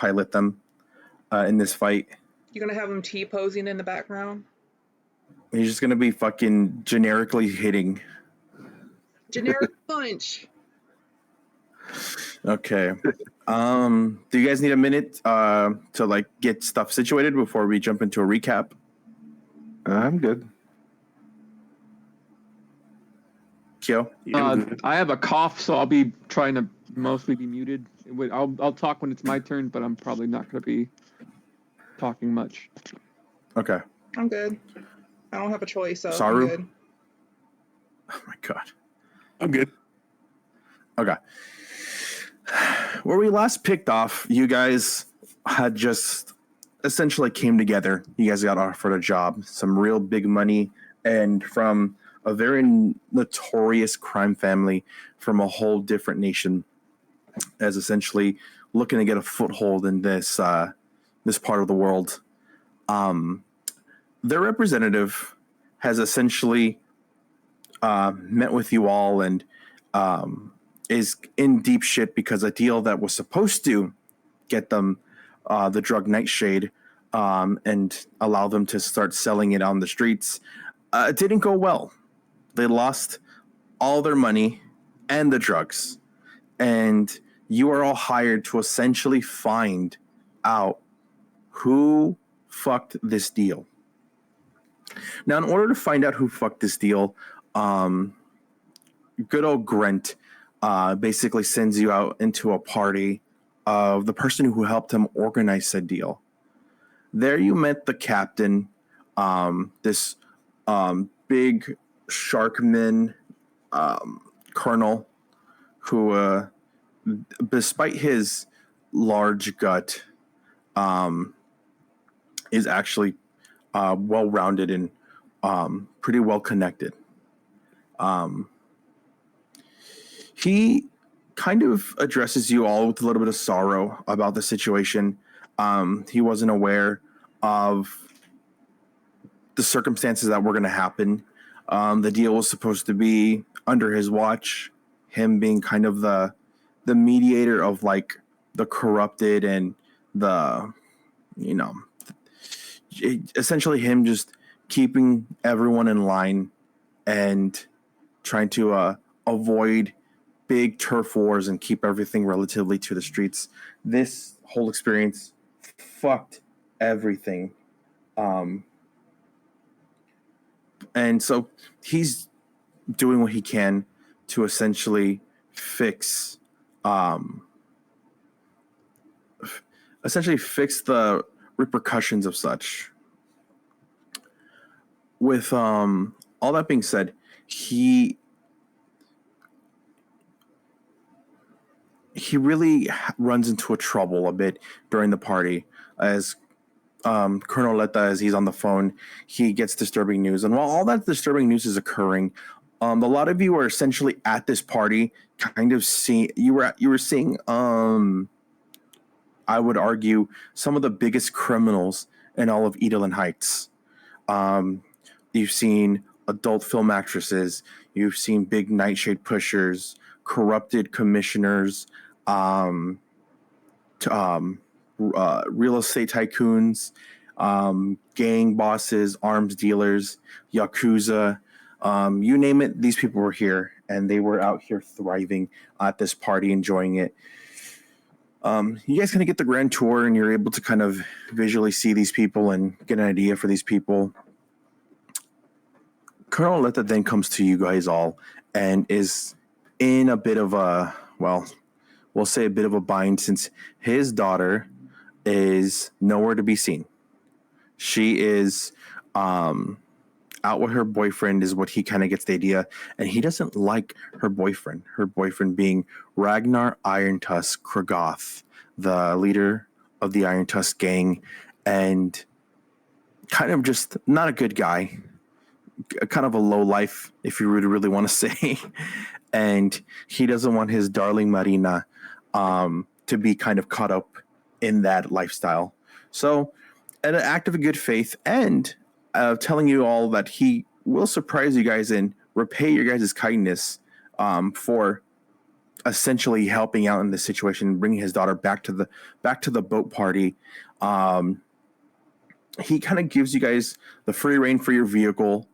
pilot them in this fight. You gonna have him T-posing in the background? He's just gonna be fucking generically hitting. Generic punch. Okay. Do you guys need a minute to like get stuff situated before we jump into a recap? I'm good. Kyo? I have a cough, so I'll be trying to mostly be muted. I'll talk when it's my turn, but I'm probably not going to be talking much. Okay. I'm good. I don't have a choice, so Saru? I'm good. Oh my god. I'm good. Okay. Where we last picked off, you guys had just essentially came together. You guys got offered a job, some real big money, and from a very notorious crime family from a whole different nation, as essentially looking to get a foothold in this this part of the world. Their representative has essentially met with you all and is in deep shit because a deal that was supposed to get them the drug Nightshade and allow them to start selling it on the streets didn't go well. They lost all their money and the drugs. And you are all hired to essentially find out who fucked this deal. Now, in order to find out who fucked this deal, good old Grant basically sends you out into a party of the person who helped him organize said deal. There you met the captain, this big sharkman colonel who, despite his large gut, is actually well-rounded and pretty well-connected. He kind of addresses you all with a little bit of sorrow about the situation. He wasn't aware of the circumstances that were going to happen. The deal was supposed to be under his watch, him being kind of the mediator of like the corrupted and the, you know, essentially him just keeping everyone in line and trying to avoid big turf wars and keep everything relatively to the streets. This whole experience fucked everything. And so he's doing what he can to essentially fix the repercussions of such. With all that being said, he really runs into a trouble a bit during the party as Colonel Letta, as he's on the phone, he gets disturbing news. And while all that disturbing news is occurring, a lot of you are essentially at this party kind of seeing, you were seeing, I would argue, some of the biggest criminals in all of Edelin Heights. You've seen adult film actresses, you've seen big nightshade pushers, corrupted commissioners, real estate tycoons, gang bosses, arms dealers, Yakuza, you name it, these people were here, and they were out here thriving at this party, enjoying it. You guys kind of get the grand tour, and you're able to kind of visually see these people and get an idea for these people. Colonel Letta then comes to you guys all and is in a bit of a, well, we'll say a bit of a bind since his daughter is nowhere to be seen. She is out with her boyfriend is what he kind of gets the idea, and he doesn't like her boyfriend being Ragnar Irontusk Krogoth, the leader of the Irontusk gang, and kind of just not a good guy, kind of a low life, if you really want to say. And he doesn't want his darling Marina to be kind of caught up in that lifestyle. So an act of good faith and telling you all that he will surprise you guys and repay your guys' kindness for essentially helping out in this situation, bringing his daughter back to the boat party. He kind of gives you guys the free reign for your vehicle,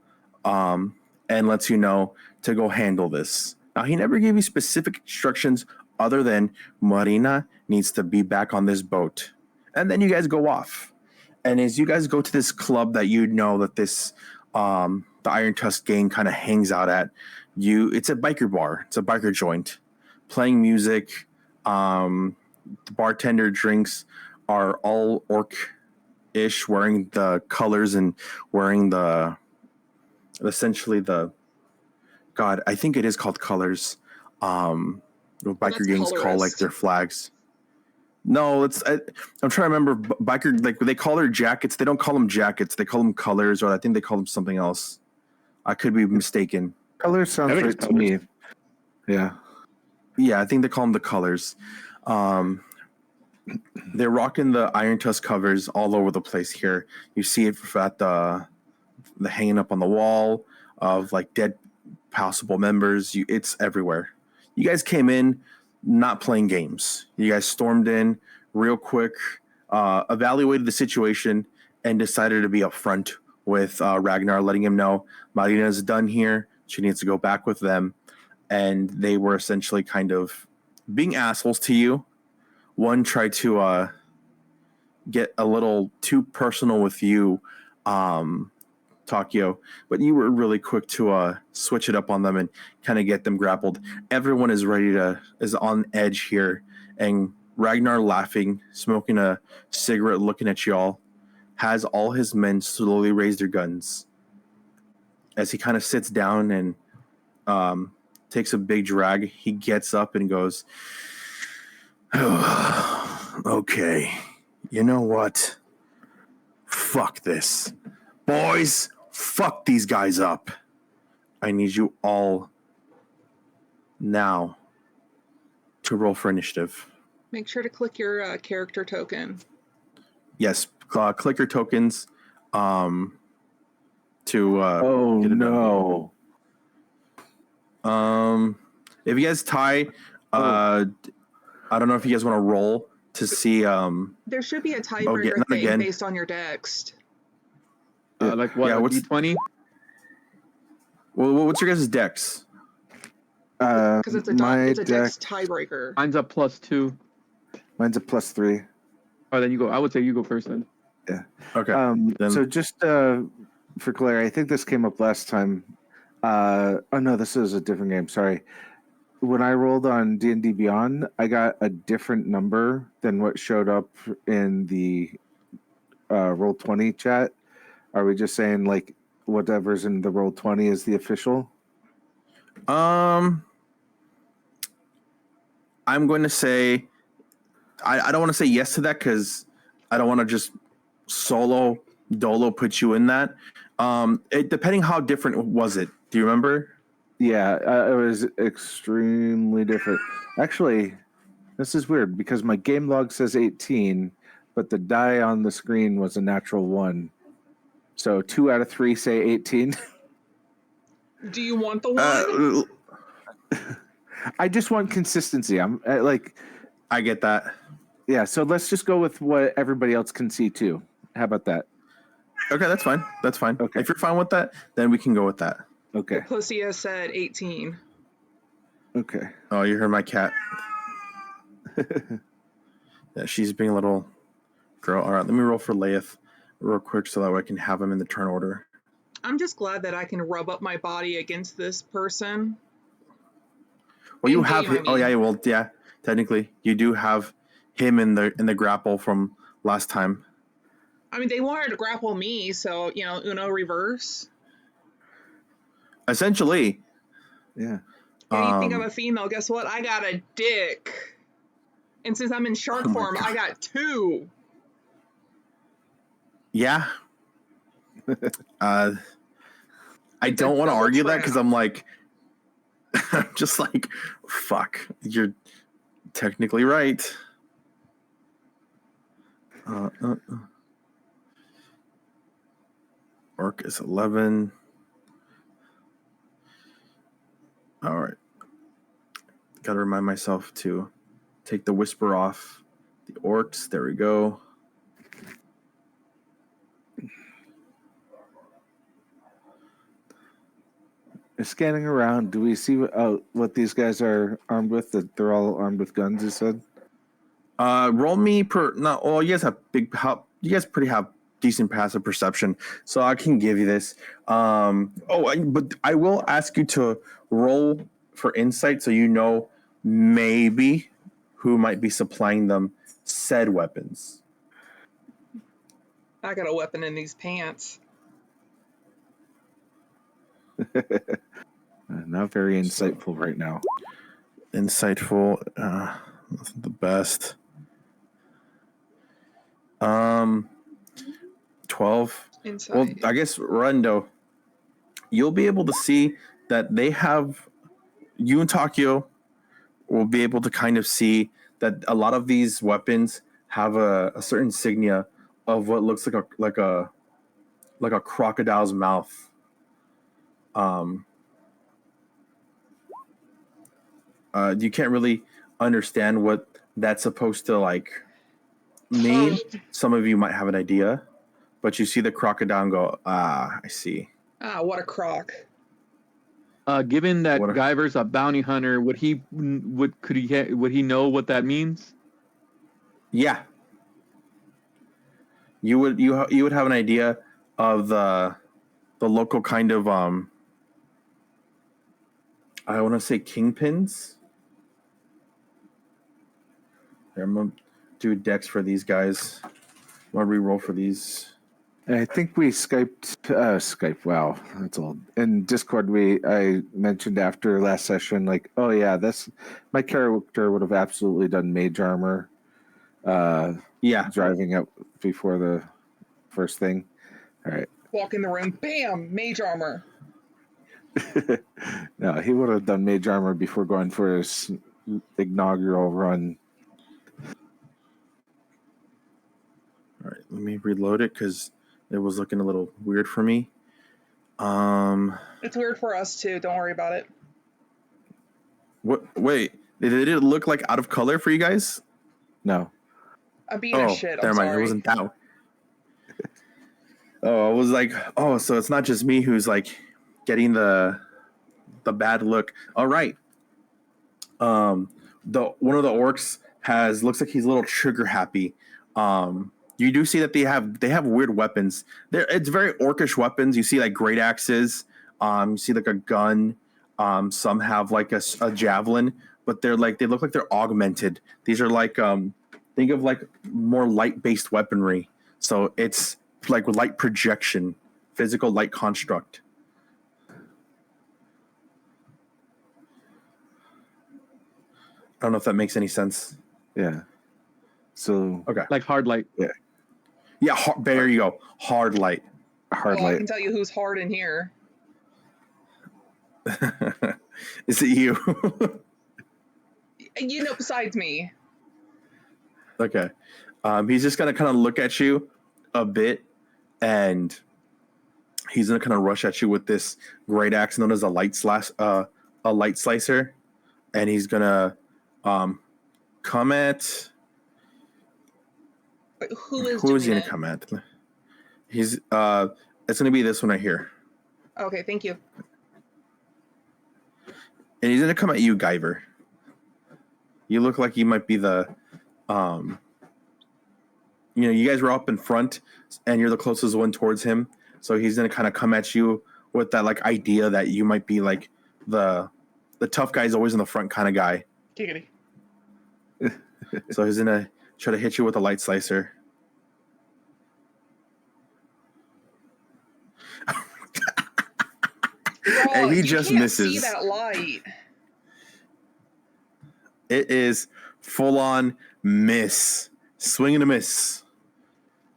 and lets you know to go handle this. Now, he never gave you specific instructions other than Marina needs to be back on this boat. And then you guys go off. And as you guys go to this club that you know that this the Iron Tusk gang kind of hangs out at, it's a biker bar. It's a biker joint. Playing music. The bartender drinks are all orc-ish, wearing the colors and wearing essentially the God, I think it is called colors. What biker gangs call like their flags. No, I'm trying to remember. Biker, like they call their jackets. They don't call them jackets. They call them colors, or I think they call them something else. I could be mistaken. Colors sounds right to me. Yeah. Yeah, I think they call them the colors. They're rocking the Iron Tusk covers all over the place here. You see it at the hanging up on the wall of like dead possible members. It's everywhere. You guys came in not playing games. You guys stormed in real quick, evaluated the situation, and decided to be upfront with Ragnar, letting him know Marina's done here. She needs to go back with them. And they were essentially kind of being assholes to you. One tried to get a little too personal with you, Takaio, but you were really quick to switch it up on them and kind of get them grappled. Everyone is on edge here, and Ragnar, laughing, smoking a cigarette, looking at y'all, has all his men slowly raise their guns as he kind of sits down and takes a big drag. He gets up and goes, oh, okay, you know what? Fuck this. Boys, fuck these guys up. I need you all now to roll for initiative. Make sure to click your character token. Yes, click your tokens to oh get it no. If you guys tie, I don't know if you guys want to roll to see. There should be a tiebreaker thing again. based on your dex. Like what? Yeah, Like D20? Well, what's your guys' dex? Because it's a dex tiebreaker. Mine's a +2. Mine's a +3. Oh, then you go. I would say you go first then. Yeah. Okay. So just for clarity, I think this came up last time. Oh no, this is a different game. Sorry. When I rolled on D&D Beyond, I got a different number than what showed up in the Roll20 chat. Are we just saying like whatever's in the Roll20 is the official? I'm going to say I don't want to say yes to that because I don't want to just dolo put you in that. Depending how different was it? Do you remember? Yeah, it was extremely different. Actually, this is weird because my game log says 18, but the die on the screen was a natural 1. So 2 out of 3 say 18. Do you want the 1? I just want consistency. I'm I get that. Yeah, so let's just go with what everybody else can see too. How about that? Okay, that's fine. That's fine. Okay. If you're fine with that, then we can go with that. Okay. Pussy said 18. Okay. Oh, you heard my cat. Yeah, she's being a little girl. All right, let me roll for Laeth real quick so that way I can have him in the turn order. I'm just glad that I can rub up my body against this person. Well, you have him. Oh yeah, well, yeah. Technically, you do have him in the grapple from last time. I mean, they wanted to grapple me, so Uno reverse. Essentially. Yeah. Anything of a female, guess what? I got a dick. And since I'm in shark form, I got 2. Yeah. I don't want to argue that because I'm like, I'm just like, fuck, you're technically right. Orc is 11. All right. Gotta remind myself to take the whisper off the orcs. There we go. Scanning around, do we see what these guys are armed with? That they're all armed with guns, you said? Roll me per. No, well, you guys have you guys pretty have decent passive perception, so I can give you this. But I will ask you to roll for insight, so you know maybe who might be supplying them said weapons. I got a weapon in these pants. Not very insightful right now. Insightful, not the best. 12. Inside. Well, I guess Rendo, you'll be able to see that they have. You and Takaio will be able to kind of see that a lot of these weapons have a certain insignia of what looks like a crocodile's mouth. You can't really understand what that's supposed to like mean. Some of you might have an idea, but you see the crocodile and go, I see. Ah, what a croc. Given that Guyver's a bounty hunter, would he know what that means? Yeah. You would have an idea of the local kind of I want to say kingpins. Here, I'm gonna do decks for these guys. I'm gonna re-roll for these. I think we Skype. Wow, that's old. In Discord, I mentioned after last session, like, oh yeah, my character would have absolutely done mage armor. Driving up before the first thing. All right. Walk in the room, bam, mage armor. No, he would have done mage armor before going for his inaugural run. All right, let me reload it because it was looking a little weird for me. It's weird for us too. Don't worry about it. What? Wait, did it look like out of color for you guys? No. I'm being a shit. Never mind. Sorry. It wasn't that. I was like, so it's not just me who's like getting the bad look. All right. One of the orcs looks like he's a little trigger happy. You do see that they have weird weapons. It's very orcish weapons. You see like great axes. You see like a gun. Some have like a javelin, but they look like they're augmented. These are like think of like more light based weaponry. So it's like light projection, physical light construct. I don't know if that makes any sense. Yeah. So okay, like hard light. Yeah. There you go. Hard light. Hard light. I can tell you who's hard in here. Is it you? You know, besides me. Okay. He's just gonna kind of look at you a bit, and he's gonna kind of rush at you with this great axe known as a light slicer, and he's gonna come at. But who is he gonna come at? He's it's gonna be this one right here. Okay, thank you. And he's gonna come at you, Guyver. You look like you might be the you guys were up in front and you're the closest one towards him. So he's gonna kind of come at you with that like idea that you might be like the tough guy's always in the front kind of guy. Giggity. So he's gonna try to hit you with a light slicer. And he just misses. See that light. It is full on miss. Swing and a miss.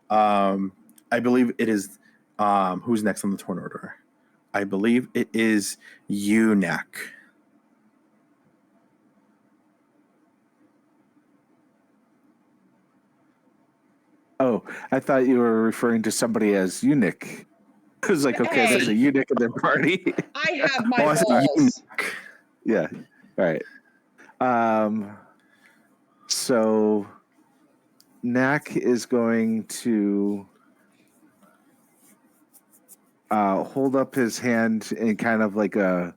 I believe it is who's next on the turn order? I believe it is you, Knack. Oh, I thought you were referring to somebody as eunuch. I was like, okay, there's a eunuch in their party. I have my balls. Yeah. All right. So Knack is going to hold up his hand in kind of like a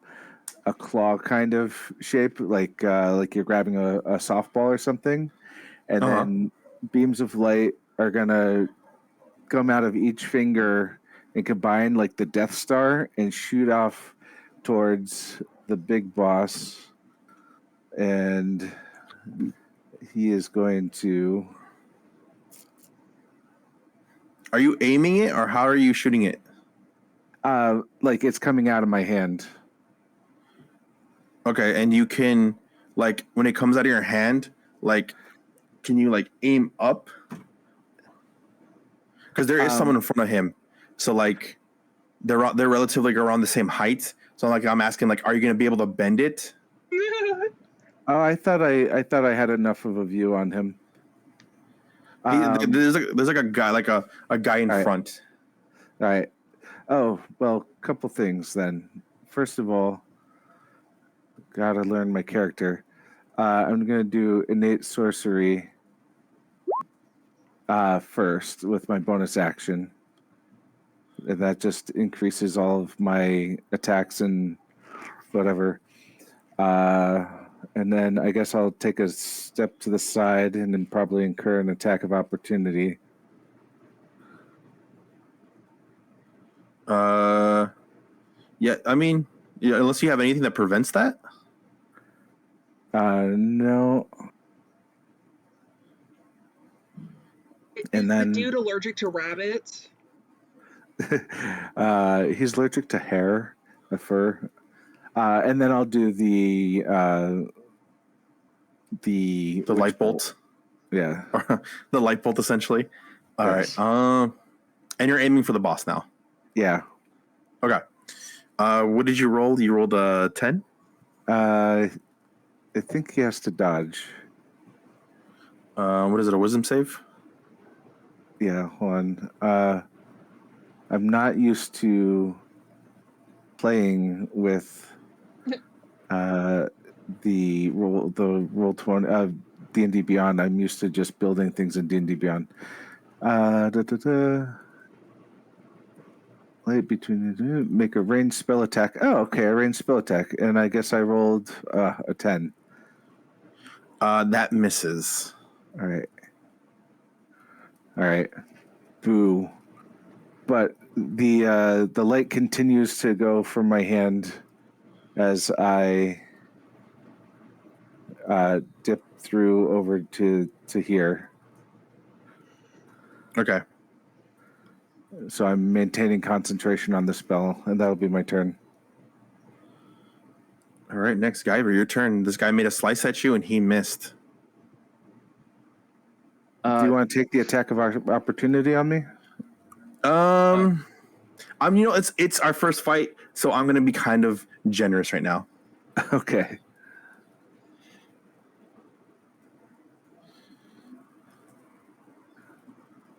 claw kind of shape, like you're grabbing a softball or something, and Uh-huh. then beams of light are gonna come out of each finger and combine like the Death Star and shoot off towards the big boss, and he is going to. Are you aiming it, or how are you shooting it? Like it's coming out of my hand. Okay, and you can, like, when it comes out of your hand, like, can you like aim up? Because there is someone in front of him, so like, they're relatively around the same height. So like, I'm asking, like, are you gonna be able to bend it? Oh, I thought I had enough of a view on him. There's like a guy, a guy in All right. front. All right. Oh, well, couple things then. First of all, gotta learn my character. I'm gonna do innate sorcery first with my bonus action. And that just increases all of my attacks and whatever. And then I guess I'll take a step to the side and then probably incur an attack of opportunity. Yeah, I mean, yeah, unless you have anything that prevents that. No. Is And the then dude allergic to rabbits? he's allergic to hair, the fur. And then I'll do the Light bolt. Yeah. The light bolt, essentially. All Yes. right. And you're aiming for the boss now. Yeah. Okay. What did you roll? You rolled a 10? I think he has to dodge. What is it? A wisdom save? Yeah, hold on. I'm not used to playing with the roll 20 D&D Beyond. I'm used to just building things in D&D Beyond. Light between make a ranged spell attack. Oh, okay, a ranged spell attack, and I guess I rolled a 10. That misses. All right. Boo. But the light continues to go from my hand as I dip through over to here. Okay. So I'm maintaining concentration on the spell, and that'll be my turn. All right, next Guyver, your turn. This guy made a slice at you and he missed. Do you want to take the attack of opportunity on me? It's our first fight, so I'm gonna be kind of generous right now. Okay.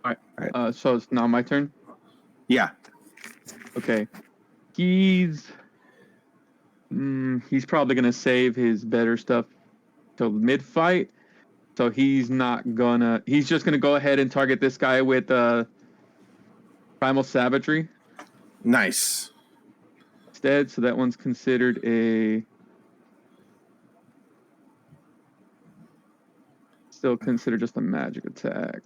All right. So it's now my turn. Yeah. Okay. He's probably gonna save his better stuff till mid fight. So he's just gonna go ahead and target this guy with primal savagery Nice. instead. So that one's considered still considered just a magic attack.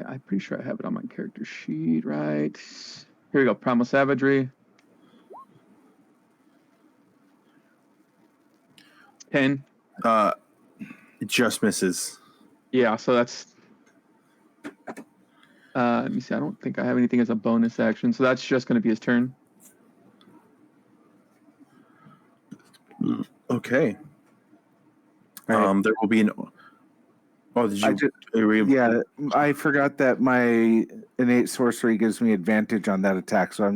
I'm pretty sure I have it on my character sheet, right? Here we go. Primal savagery. 10. It just misses. Yeah, so that's. Let me see. I don't think I have anything as a bonus action, so that's just going to be his turn. Okay. Right. There will be an. Oh, did you? Yeah, I forgot that my innate sorcery gives me advantage on that attack, so I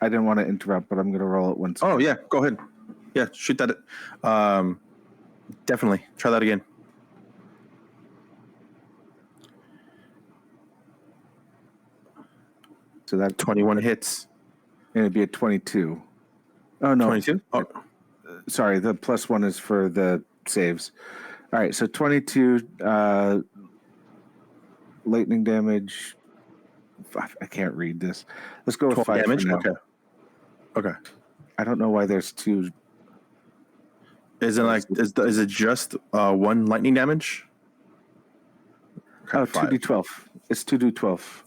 didn't want to interrupt, but I'm going to roll it once. Oh yeah, go ahead. Yeah, shoot that. Definitely try that again. So that 21 hits. and it'd be a 22. Oh no, 22. Oh, sorry. The +1 is for the saves. All right, so 22 lightning damage. I can't read this. Let's go with 12 5 damage. for now. Okay. Okay. I don't know why there's 2. Is it like is it just 1 lightning damage? Okay, Oh, 5. 2d12. It's 2d12.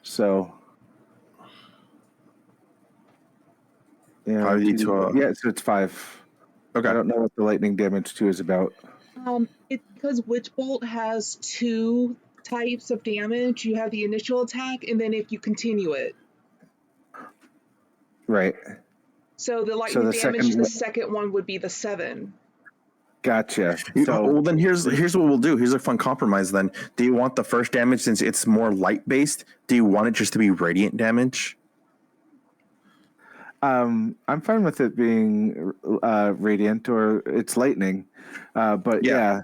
So yeah, 5d12. yeah, so it's 5. Okay. I don't know what the lightning damage 2 is about. It's because Witch Bolt has 2 types of damage. You have the initial attack, and then if you continue it. Right. So the lightning the damage second to the one- second one would be the 7. Gotcha. So Well, then here's what we'll do. Here's a fun compromise. Then, do you want the first damage since it's more light based? Do you want it just to be radiant damage? I'm fine with it being radiant or it's lightning. But yeah.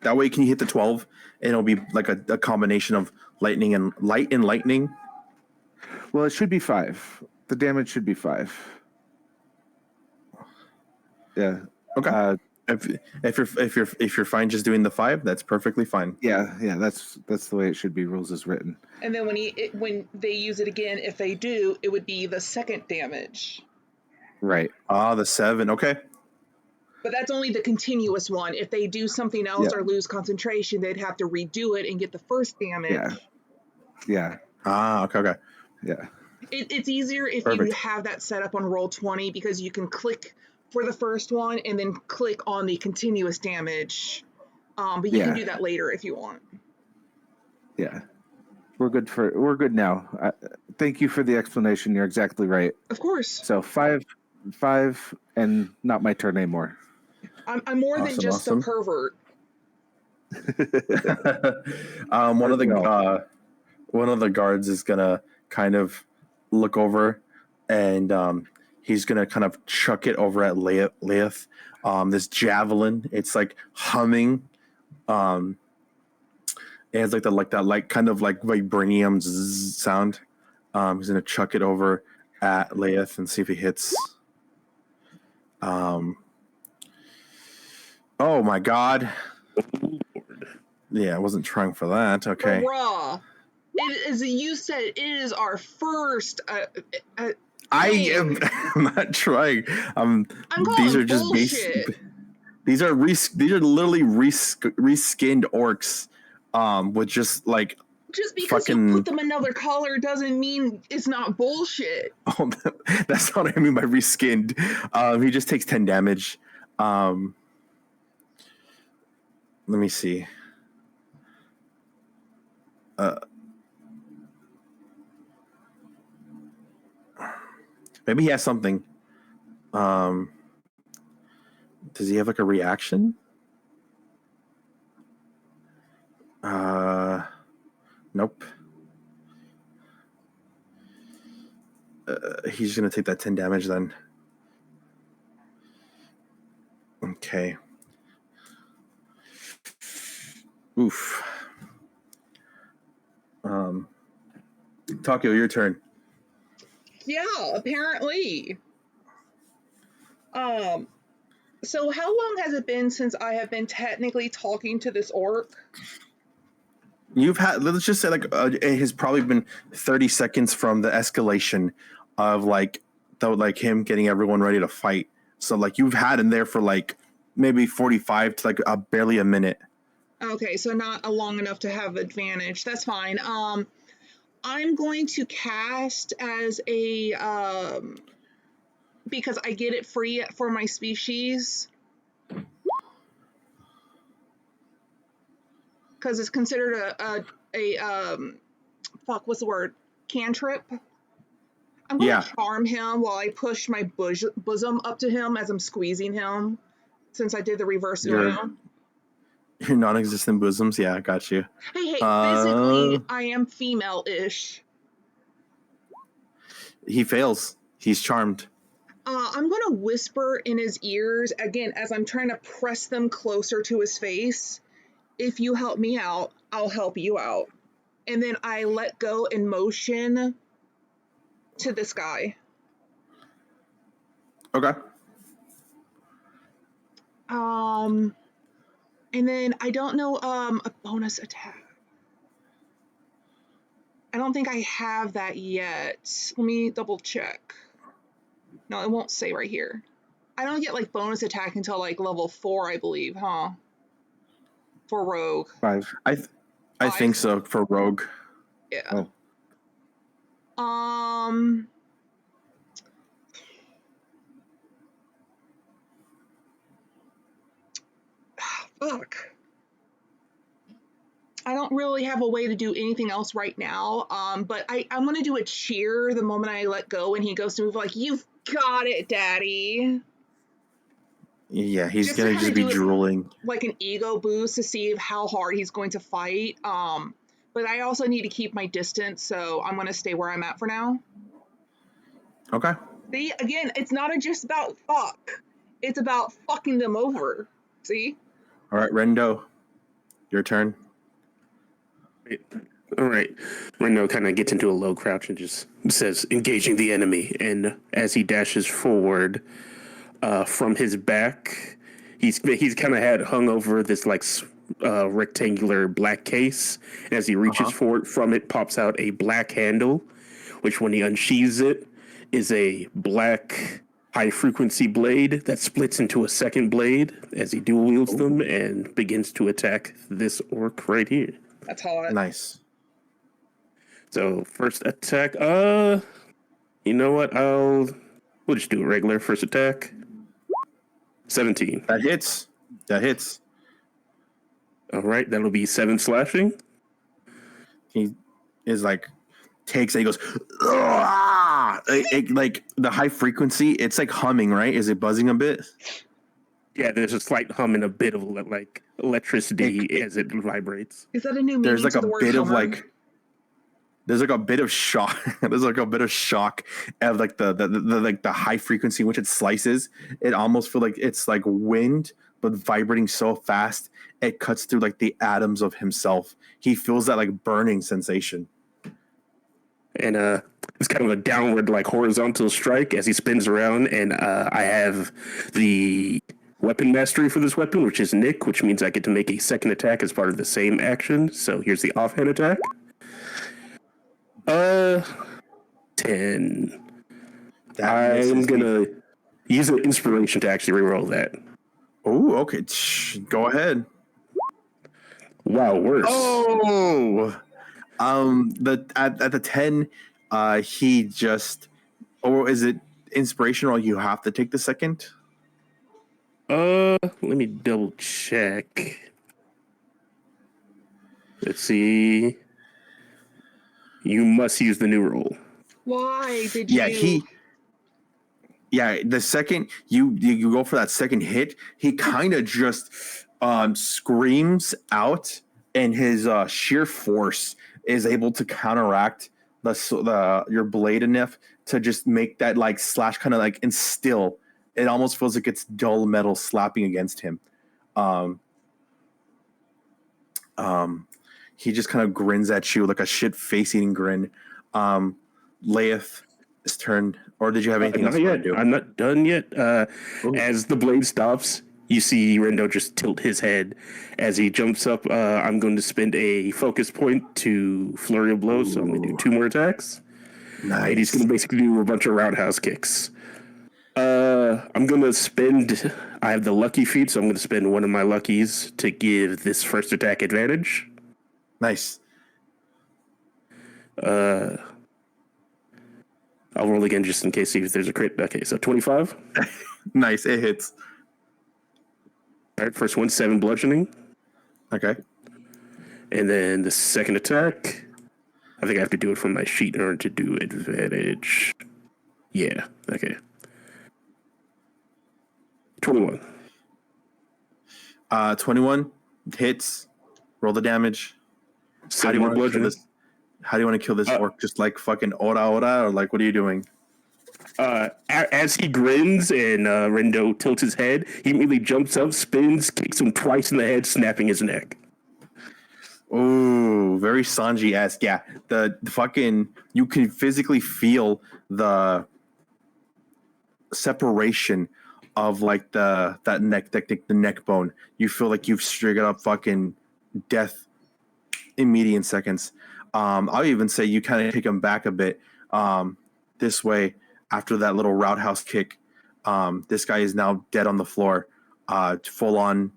That way, can you hit the 12? And it'll be like a combination of lightning and lightning. Well, it should be 5. The damage should be 5. Yeah. Okay. If you're fine just doing the 5, that's perfectly fine. Yeah. That's the way it should be. Rules is written. And then when they use it again, if they do, it would be the second damage. Right. The 7. Okay. But that's only the continuous one. If they do something else or lose concentration, they'd have to redo it and get the first damage. Yeah. Okay. Yeah. It's easier if Perfect. you have that set up on Roll20 because you can click for the first one and then click on the continuous damage. But you can do that later if you want. Yeah. We're good now. Thank you for the explanation. You're exactly right. Of course. So 5 and not my turn anymore. I'm more than just a pervert. One of the guards is gonna kind of look over, and he's gonna kind of chuck it over at Leith. This javelin, it's like humming. It has like that kind of like vibranium sound. He's gonna chuck it over at Leith and see if he hits. Oh my God. Yeah, I wasn't trying for that. Okay. Hurrah! As you said, it is our first. I am I'm not trying. I'm These calling are just bullshit. These are literally reskinned orcs, with just like. Just because you put them another color doesn't mean it's not bullshit. Oh, that's not what I mean by reskinned. He just takes 10 damage. Let me see. Maybe he has something. Does he have like a reaction? Nope. He's gonna take that 10 damage then. Okay. Oof. Takio, your turn. Yeah, apparently. So how long has it been since I have been technically talking to this orc? You've had, let's just say, like, it has probably been 30 seconds from the escalation of him getting everyone ready to fight. So like you've had him there for like maybe 45 to like barely a minute. Okay, so not long enough to have advantage. That's fine. I'm going to cast as a because I get it free for my species. Because it's considered a what's the word? Cantrip. I'm going to charm him while I push my bosom up to him as I'm squeezing him, since I did the reverse Uno. Your non-existent bosoms, yeah, I got you. Hey, physically, I am female-ish. He fails. He's charmed. I'm going to whisper in his ears, again, as I'm trying to press them closer to his face. If you help me out, I'll help you out. And then I let go and motion to this guy. Okay. And then I don't know a bonus attack. I don't think I have that yet. Let me double check. No, it won't say right here. I don't get like bonus attack until like level 4, I believe, huh? For rogue. 5. I think so for rogue. Yeah. Oh. Fuck. I don't really have a way to do anything else right now. But I'm gonna do a cheer the moment I let go and he goes to move, like, you've got it, daddy. Yeah, he's Just gonna to just kinda be do drooling. like an ego boost to see how hard he's going to fight. But I also need to keep my distance, so I'm gonna stay where I'm at for now. Okay. See, again, it's not just about fuck. It's about fucking them over. See? All right, Rendo, your turn. All right. Reno kind of gets into a low crouch and just says, engaging the enemy. And as he dashes forward from his back, he's kind of had hung over this like rectangular black case. And as he reaches forward from it, pops out a black handle, which when he unsheathes it is a black high frequency blade that splits into a second blade as he dual wields them and begins to attack this orc right here. That's hot. Nice. So first attack, you know what? We'll just do a regular first attack. 17. That hits. That hits. All right, that'll be 7 slashing. He is like takes it. He goes, like the high frequency. It's like humming, right? Is it buzzing a bit? Yeah, there's a slight hum and a bit of like electricity as it vibrates. Is that a new meaning There's like to a the word bit of hummer? like. There's like a bit of shock. There's like a bit of shock of like the high frequency in which it slices. It almost feels like it's like wind, but vibrating so fast it cuts through like the atoms of himself. He feels that like burning sensation. And it's kind of a downward like horizontal strike as he spins around. And I have the weapon mastery for this weapon, which is Nick, which means I get to make a second attack as part of the same action. So here's the offhand attack. 10. I'm gonna use an inspiration to actually reroll that. Oh, okay. Go ahead. Wow, worse. Oh, at the 10, he just, or is it inspirational? You have to take the second. Let me double check. Let's see. You must use the new roll. Why did Yeah, you? the second you go for that second hit, he kind of just screams out, and his sheer force is able to counteract your blade enough to just make that like slash kind of like instill. It almost feels like it's dull metal slapping against him. He just kind of grins at you like a shit face eating grin. Laeth, his turn. Or did you have anything else you want to do? I'm not done yet. As the blade stops, you see Rendo just tilt his head as he jumps up. I'm going to spend a focus point to flurry of blows, so I'm going to do 2 more attacks. Nice. And he's going to basically do a bunch of roundhouse kicks. I'm going to spend... I have the lucky feat, so I'm going to spend one of my luckies to give this first attack advantage. Nice. I'll roll again just in case, see if there's a crit. Okay, so 25. Nice. It hits. All right, first one, 7 bludgeoning. Okay. And then the second attack, I think I have to do it from my sheet in order to do advantage. Yeah, okay. 21. 21 hits. Roll the damage. How do 7 you want to kill bludgeoning. this? How do you want to kill this orc? Just like fucking ora, or like what are you doing? As he grins and Rendo tilts his head, he immediately jumps up, spins, kicks him twice in the head, snapping his neck. Ooh, very Sanji-esque. Yeah, the fucking, you can physically feel the separation of like the neck bone. You feel like you've straight up fucking death immediate seconds. I'll even say you kind of take him back a bit. This way, after that little roundhouse kick, this guy is now dead on the floor, full on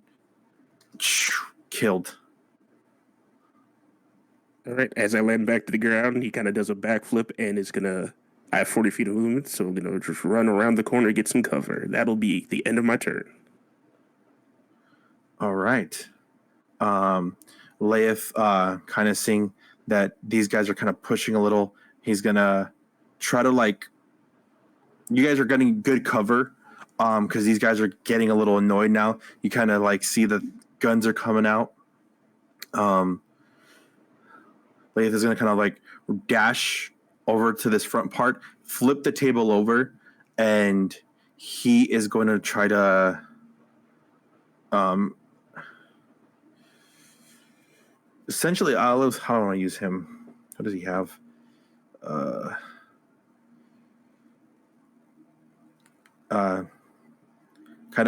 killed. All right. As I land back to the ground, he kind of does a backflip and is gonna. I have 40 feet of movement, so just run around the corner, get some cover. That'll be the end of my turn. All right. Leif, kind of seeing that these guys are kind of pushing a little. He's gonna try to like. You guys are getting good cover, because these guys are getting a little annoyed now. You kind of like see the guns are coming out. Leif is gonna kind of like dash over to this front part, flip the table over, and he is going to try to. Essentially, how do I want to use him? What does he have? Kind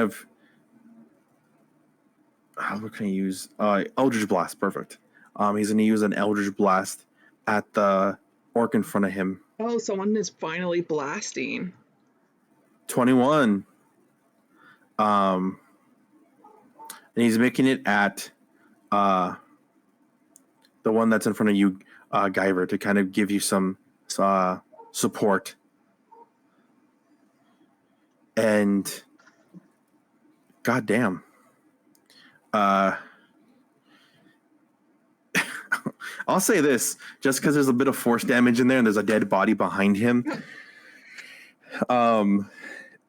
of. What can I use? Eldritch Blast, perfect. He's going to use an Eldritch Blast at the orc in front of him. Oh, someone is finally blasting. 21. And he's making it at the one that's in front of you, Guyver, to kind of give you some support. And goddamn, I'll say this, just because there's a bit of force damage in there and there's a dead body behind him.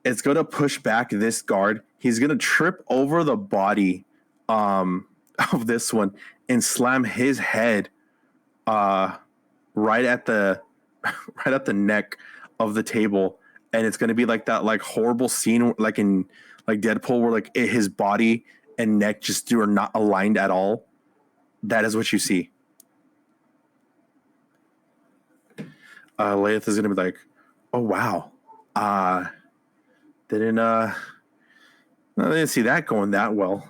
It's going to push back this guard. He's going to trip over the body of this one and slam his head right at the neck of the table. And it's going to be like that like horrible scene like in like Deadpool where like his body and neck just are not aligned at all. That is what you see. Leith is going to be like, oh wow. I didn't see that going that well.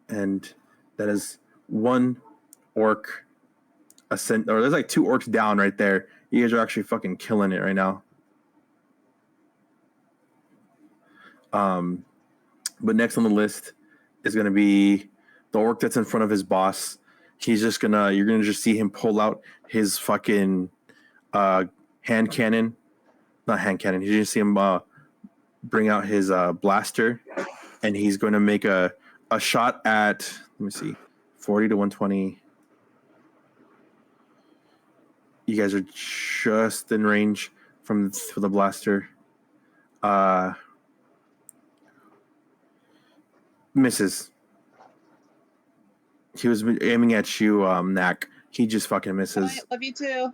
And that is one orc ascent, or there's like two orcs down right there. You guys are actually fucking killing it right now. But next on the list is gonna be the orc that's in front of his boss. You're gonna just see him pull out his fucking hand cannon. Not hand cannon. You just see him bring out his blaster, and he's going to make a shot at, let me see, 40 to 120. You guys are just in range for the blaster. Misses. He was aiming at you, Knack. He just fucking misses. I love you too.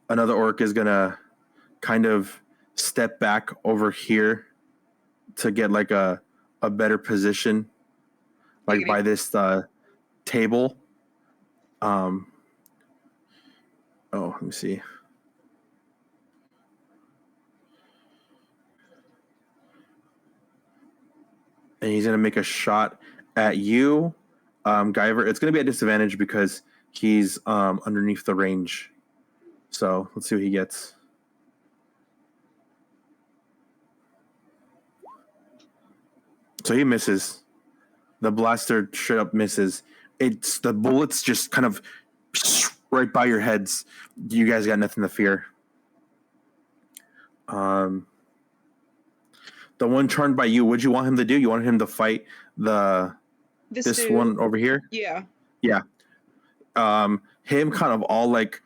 Another orc is gonna kind of step back over here to get like a better position, like by this table. Let me see. And he's gonna make a shot at you, Guyver. It's gonna be at disadvantage because he's underneath the range. So let's see what he gets. So he misses. The blaster straight up misses. It's the bullets just kind of right by your heads. You guys got nothing to fear. The one charmed by you, what'd you want him to do? You wanted him to fight this one over here? Yeah. Yeah. Him kind of all like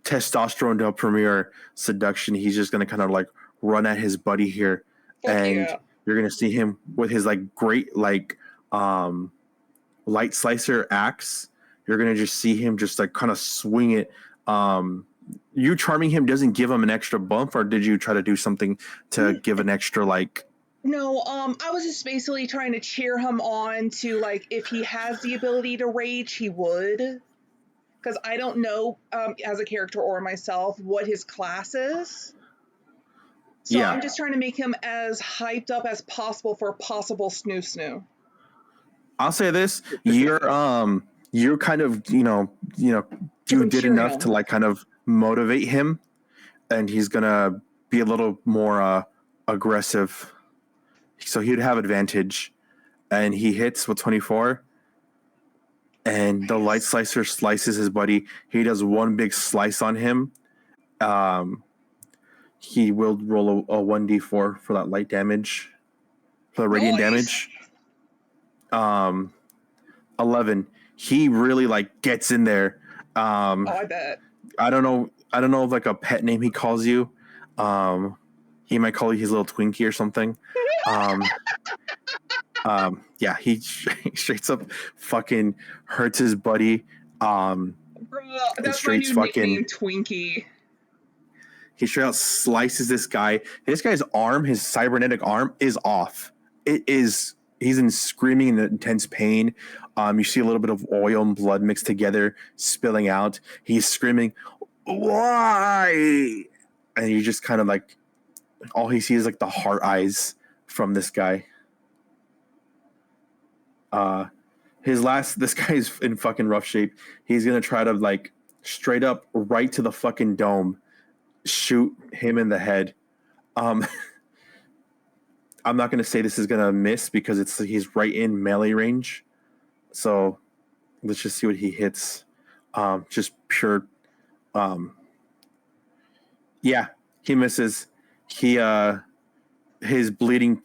testosterone to premier seduction. He's just gonna kind of like run at his buddy here. You're gonna see him with his like great like light slicer axe. You're gonna just see him just like kind of swing it. You charming him doesn't give him an extra bump, or did you try to do something to give an extra like No, I was just basically trying to cheer him on to, like, if he has the ability to rage, he would. Because I don't know, as a character or myself, what his class is. So Yeah. I'm just trying to make him as hyped up as possible for a possible snoo. I'll say this: you're kind of Because you I'm did cheering enough to him. like kind of motivate him, and he's gonna be a little more aggressive. So he'd have advantage, and he hits with 24, and the light slicer slices his buddy. He does one big slice on him. He will roll a 1d4 for that light damage, for the radiant Nice. damage. 11. He really like gets in there. Oh, I bet. I don't know if like a pet name he calls you. He might call you his little Twinkie or something. Yeah, he straight up fucking hurts his buddy. Bro, And that's my straight new fucking nickname, Twinkie. he straight out slices this guy. This guy's arm, his cybernetic arm, is off. It is. He's in screaming in intense pain. You see a little bit of oil and blood mixed together, spilling out. He's screaming, "Why?" And you just kind of like, all he sees is like the heart eyes from this guy. This guy's in fucking rough shape. He's gonna try to like straight up right to the fucking dome, shoot him in the head. I'm not gonna say this is gonna miss because he's right in melee range. So let's just see what he hits. Just pure. Yeah, he misses. His bleeding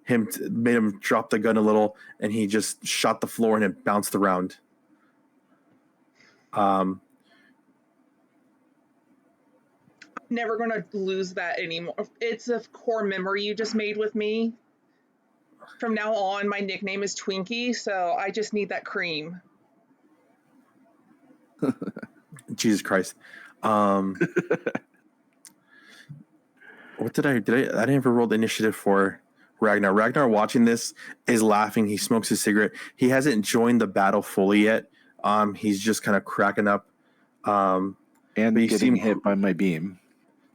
made him drop the gun a little, and he just shot the floor and it bounced around. Never gonna lose that anymore. It's a core memory you just made with me. From now on, my nickname is Twinkie, so I just need that cream. Jesus Christ. What did I didn't ever roll the initiative for Ragnar. Ragnar watching this is laughing. He smokes his cigarette. He hasn't joined the battle fully yet. He's just kind of cracking up. And getting hit by my beam.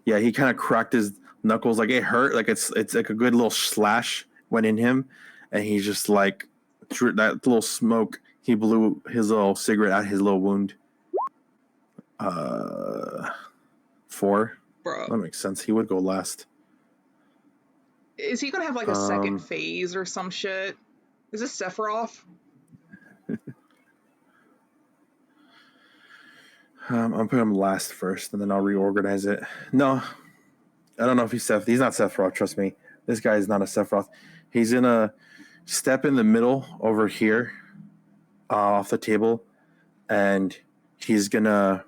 Yeah, he kind of cracked his knuckles, like it hurt, like it's like a good little slash went in him, and he's just like that little smoke. He blew his little cigarette at his little wound. 4. Bro. That makes sense. He would go last. Is he gonna have like a second phase or some shit? Is this Sephiroth? I'm putting him last first, and then I'll reorganize it. No, I don't know if he's not Sephiroth. Trust me, this guy is not a Sephiroth. He's gonna step in the middle over here, off the table, and he's gonna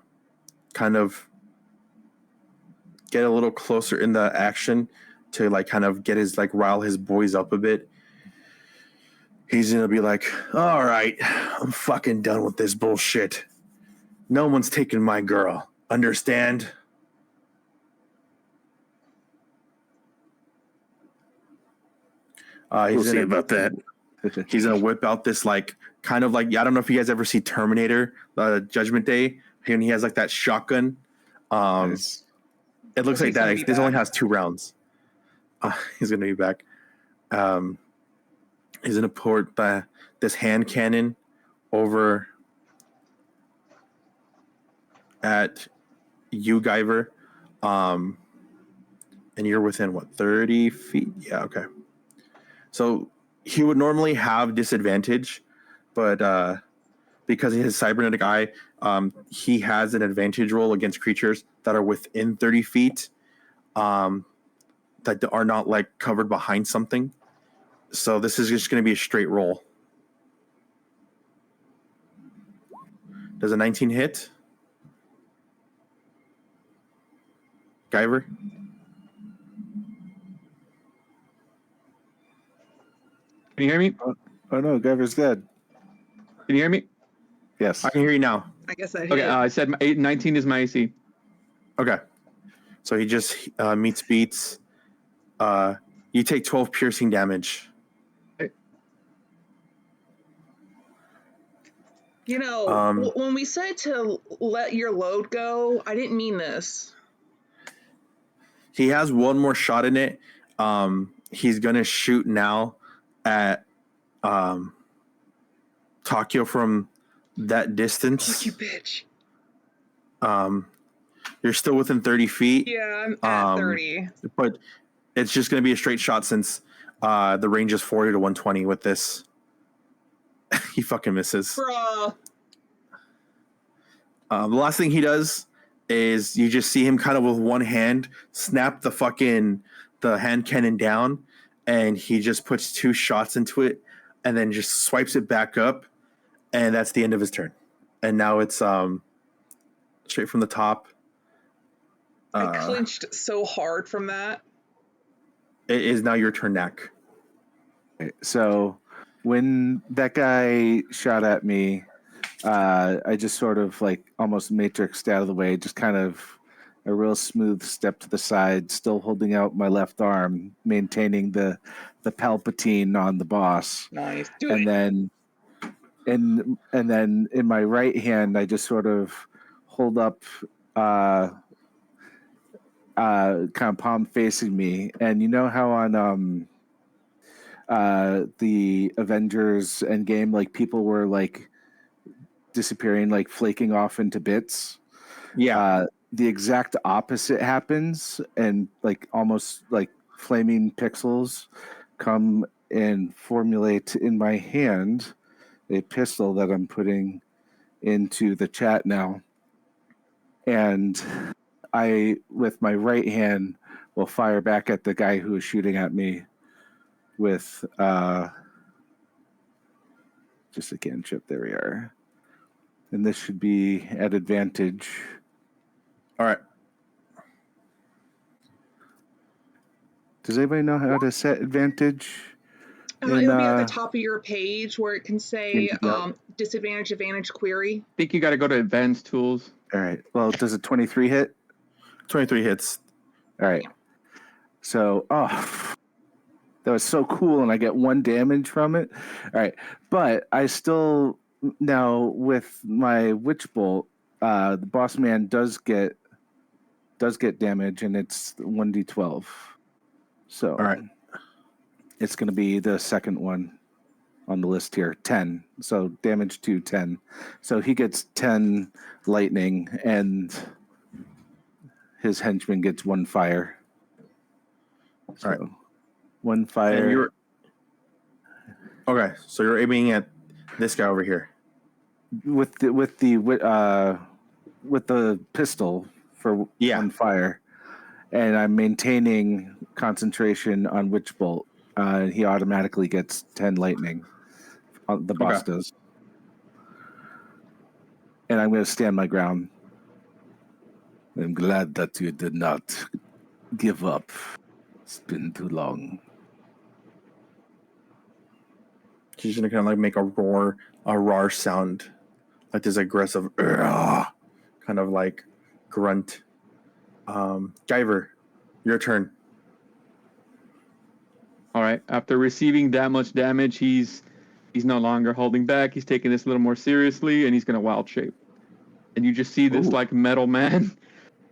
kind of get a little closer in the action to like kind of get his like rile his boys up a bit. He's gonna be like, "All right, I'm fucking done with this bullshit. No one's taking my girl. Understand?" We'll see about that. He's gonna whip out this like kind of like, I don't know if you guys ever see Terminator, Judgment Day, and he has like that shotgun. Nice. It looks like that. This only has 2 rounds. He's gonna be back. He's gonna port this hand cannon over at you, Guyver. And you're within what, 30 feet? Yeah, okay. So he would normally have disadvantage, but because of his cybernetic eye, he has an advantage roll against creatures that are within 30 feet, that are not like covered behind something. So this is just going to be a straight roll. Does a 19 hit? Guyver? Can you hear me? Oh no, Guyver's dead. Can you hear me? Yes. I can hear you now. I guess that hit. Okay, I said 19 is my AC. Okay. So he just meets beats. You take 12 piercing damage. You know, when we said to let your load go, I didn't mean this. He has one more shot in it. He's gonna shoot now at Takio from that distance. Fuck you, bitch. You're still within 30 feet. Yeah, I'm at 30. But it's just gonna be a straight shot since the range is 40 to 120 with this. He fucking misses. Bruh. The last thing he does is you just see him kind of with one hand snap the hand cannon down, and he just puts 2 shots into it and then just swipes it back up, and that's the end of his turn. And now it's straight from the top. I clinched so hard from that. It is now your turn, Knack. So when that guy shot at me, I just sort of like almost matrixed out of the way, just kind of a real smooth step to the side, still holding out my left arm, maintaining the Palpatine on the boss. Nice. Then and then in my right hand, I just sort of hold up, kind of palm facing me, and you know how on the Avengers Endgame, like people were like disappearing, like flaking off into bits. Yeah. The exact opposite happens, and like almost like flaming pixels come and formulate in my hand a pistol that I'm putting into the chat now. And I, with my right hand, will fire back at the guy who is shooting at me with just a cantrip. There we are. And this should be at advantage. All right. Does anybody know how to set advantage? It'll be at the top of your page where it can say disadvantage, advantage, query. I think you got to go to advanced tools. All right. Well, does a 23 hit? 23 hits. All right. So, that was so cool, and I get 1 damage from it. All right. But I still, now with my Witch Bolt, the boss man does get damage, and it's 1d12. So, all right. It's going to be the second one on the list here, 10. So damage to 10. So he gets 10 lightning, and his henchman gets 1 fire. So, all right. 1 fire. Okay, so you're aiming at this guy over here with the pistol for 1 fire, and I'm maintaining concentration on Witch Bolt. He automatically gets 10 lightning. The boss does. And I'm going to stand my ground. I'm glad that you did not give up. It's been too long. She's gonna kind of like make a roar sound, like this aggressive kind of like grunt. Guyver, your turn. All right. After receiving that much damage, he's no longer holding back. He's taking this a little more seriously, and he's gonna wild shape. And you just see this like metal man.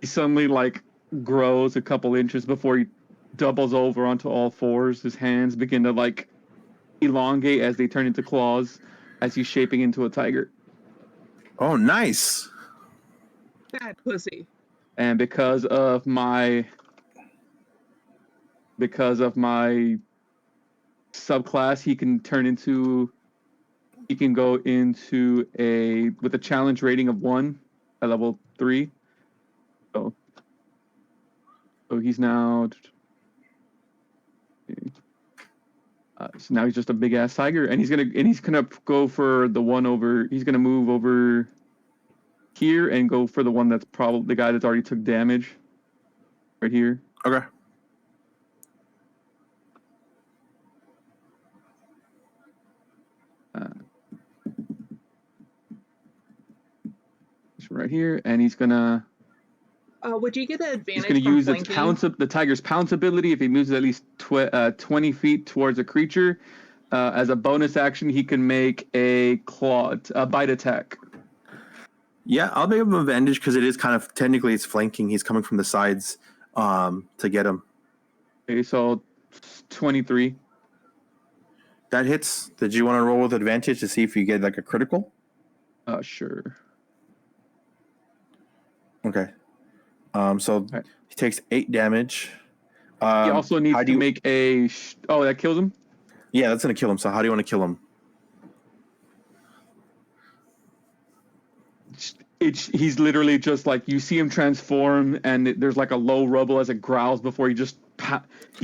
He suddenly like grows a couple inches before he doubles over onto all fours. His hands begin to like elongate as they turn into claws as he's shaping into a tiger. Oh, nice. Bad pussy. And because of my subclass, he can go into with a challenge rating of 1 at level 3. So he's now so now he's just a big ass tiger, and he's gonna go for the one over. He's gonna move over here and go for the one that's probably the guy that's already took damage. Right here. Okay. Right here, and he's gonna Would you get an He's advantage going to from use its flanking? the tiger's pounce ability if he moves at least 20 feet towards a creature. As a bonus action, he can make a bite attack. Yeah, I'll make him an advantage because it is kind of technically it's flanking. He's coming from the sides to get him. Okay, so 23. That hits. Did you want to roll with advantage to see if you get like a critical? Sure. Okay. So Right. he takes 8 damage. He also needs to make a. That kills him? Yeah, that's gonna kill him. So how do you want to kill him? He's literally just like, you see him transform, and there's like a low rumble as it growls before he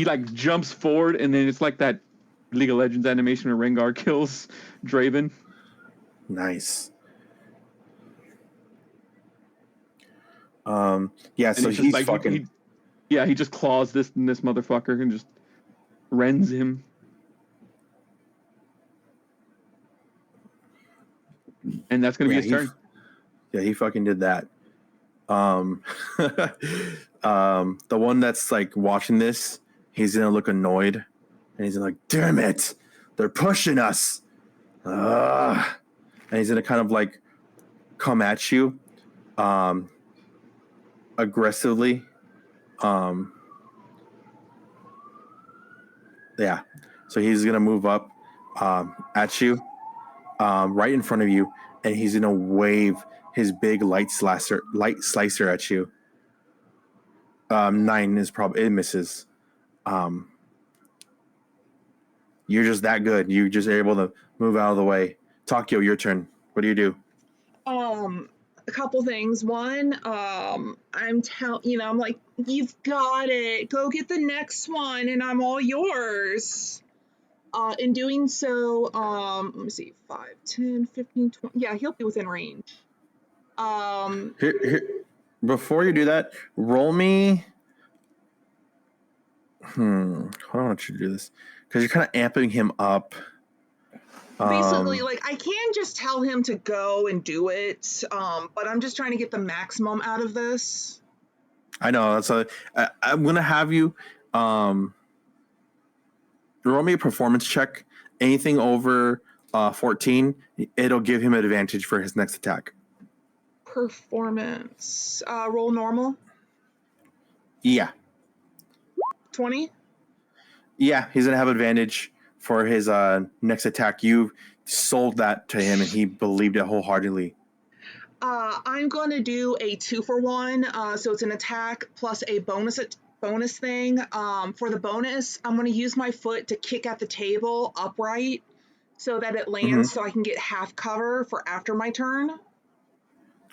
like jumps forward, and then it's like that League of Legends animation where Rengar kills Draven. Nice. Yeah, so And he's like, fucking. he just claws this motherfucker and just rends him. And that's gonna be his turn. Yeah, he fucking did that. The one that's like watching this, he's gonna look annoyed, and he's like, "Damn it, they're pushing us!" And he's gonna kind of like come at you, aggressively. Yeah, so he's gonna move up at you, right in front of you, and he's gonna wave his big light slicer at you. 9 is probably it misses. You're just that good. You just are able to move out of the way. Takio, your turn. What do you do? A couple things. One, I'm I'm like, you've got it. Go get the next one, and I'm all yours. In doing so, let me see, 5, 10, 15, 20. Yeah, he'll be within range. Here, before you do that, roll me. Hold on, let you do this because you're kind of amping him up. Basically, like, I can just tell him to go and do it, but I'm just trying to get the maximum out of this. I know I'm gonna have you roll me a performance check. Anything over 14, it'll give him an advantage for his next attack. Performance. Roll normal. Yeah. 20. Yeah, he's gonna have advantage for his next attack. You sold that to him, and he believed it wholeheartedly. I'm going to do a 2-for-1. So it's an attack plus a bonus thing. For the bonus, I'm going to use my foot to kick at the table upright so that it lands, so I can get half cover for after my turn.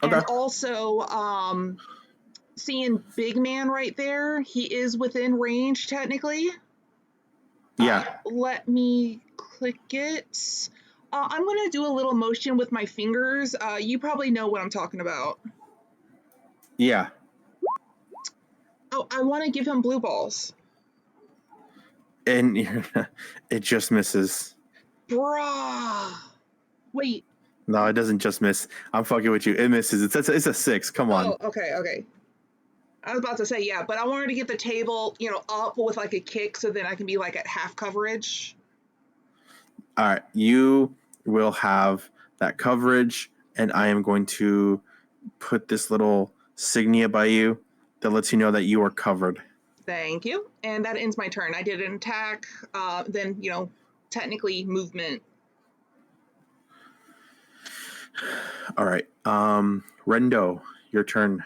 Okay. And also, seeing Big Man right there, he is within range technically. Yeah. Let me click it. I'm going to do a little motion with my fingers. You probably know what I'm talking about. Yeah. Oh, I want to give him blue balls. And it just misses. Bruh. Wait. No, it doesn't just miss. I'm fucking with you. It misses. It's a 6. Come on. Oh, okay. I was about to say, yeah, but I wanted to get the table, up with like a kick so then I can be like at half coverage. All right. You will have that coverage, and I am going to put this little signia by you that lets you know that you are covered. Thank you. And that ends my turn. I did an attack, then, technically movement. All right. Rendo, your turn.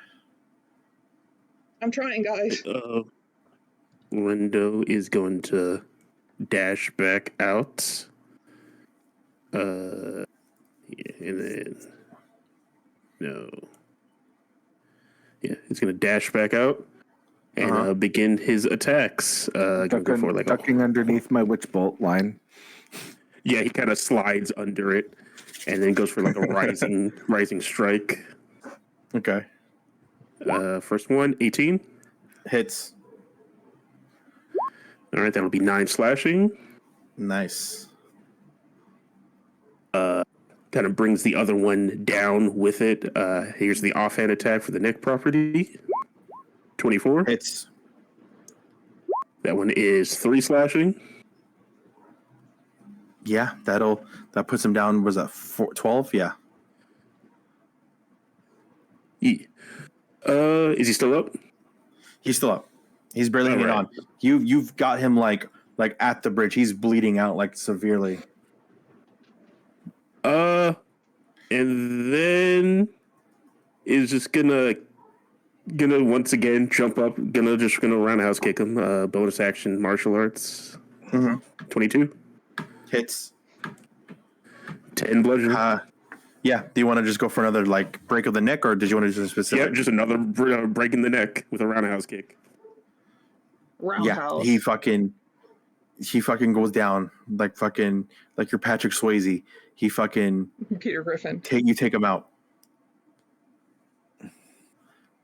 I'm trying, guys. Lindo is going to dash back out. And then no. Yeah, he's going to dash back out and begin his attacks. Ducking underneath my witch bolt line. Yeah, he kind of slides under it, and then goes for like a rising strike. Okay. First one, 18. Hits. All right, that'll be 9 slashing. Nice. Kind of brings the other one down with it. Here's the offhand attack for the neck property. 24. Hits. That one is 3 slashing. Yeah, that puts him down. Was that 12? Yeah. Is he still up? He's still up. He's barely All hanging right. on. You've got him like at the bridge. He's bleeding out like severely. And then is just gonna once again jump up. Gonna roundhouse kick him. Bonus action martial arts. 22. Hits. 10 bludgeoning. Yeah. Do you want to just go for another like break of the neck, or did you want to do something specific? Yeah, just another break in the neck with a roundhouse kick. Roundhouse. Yeah. He fucking goes down like you're Patrick Swayze. He fucking Peter Griffin. take him out.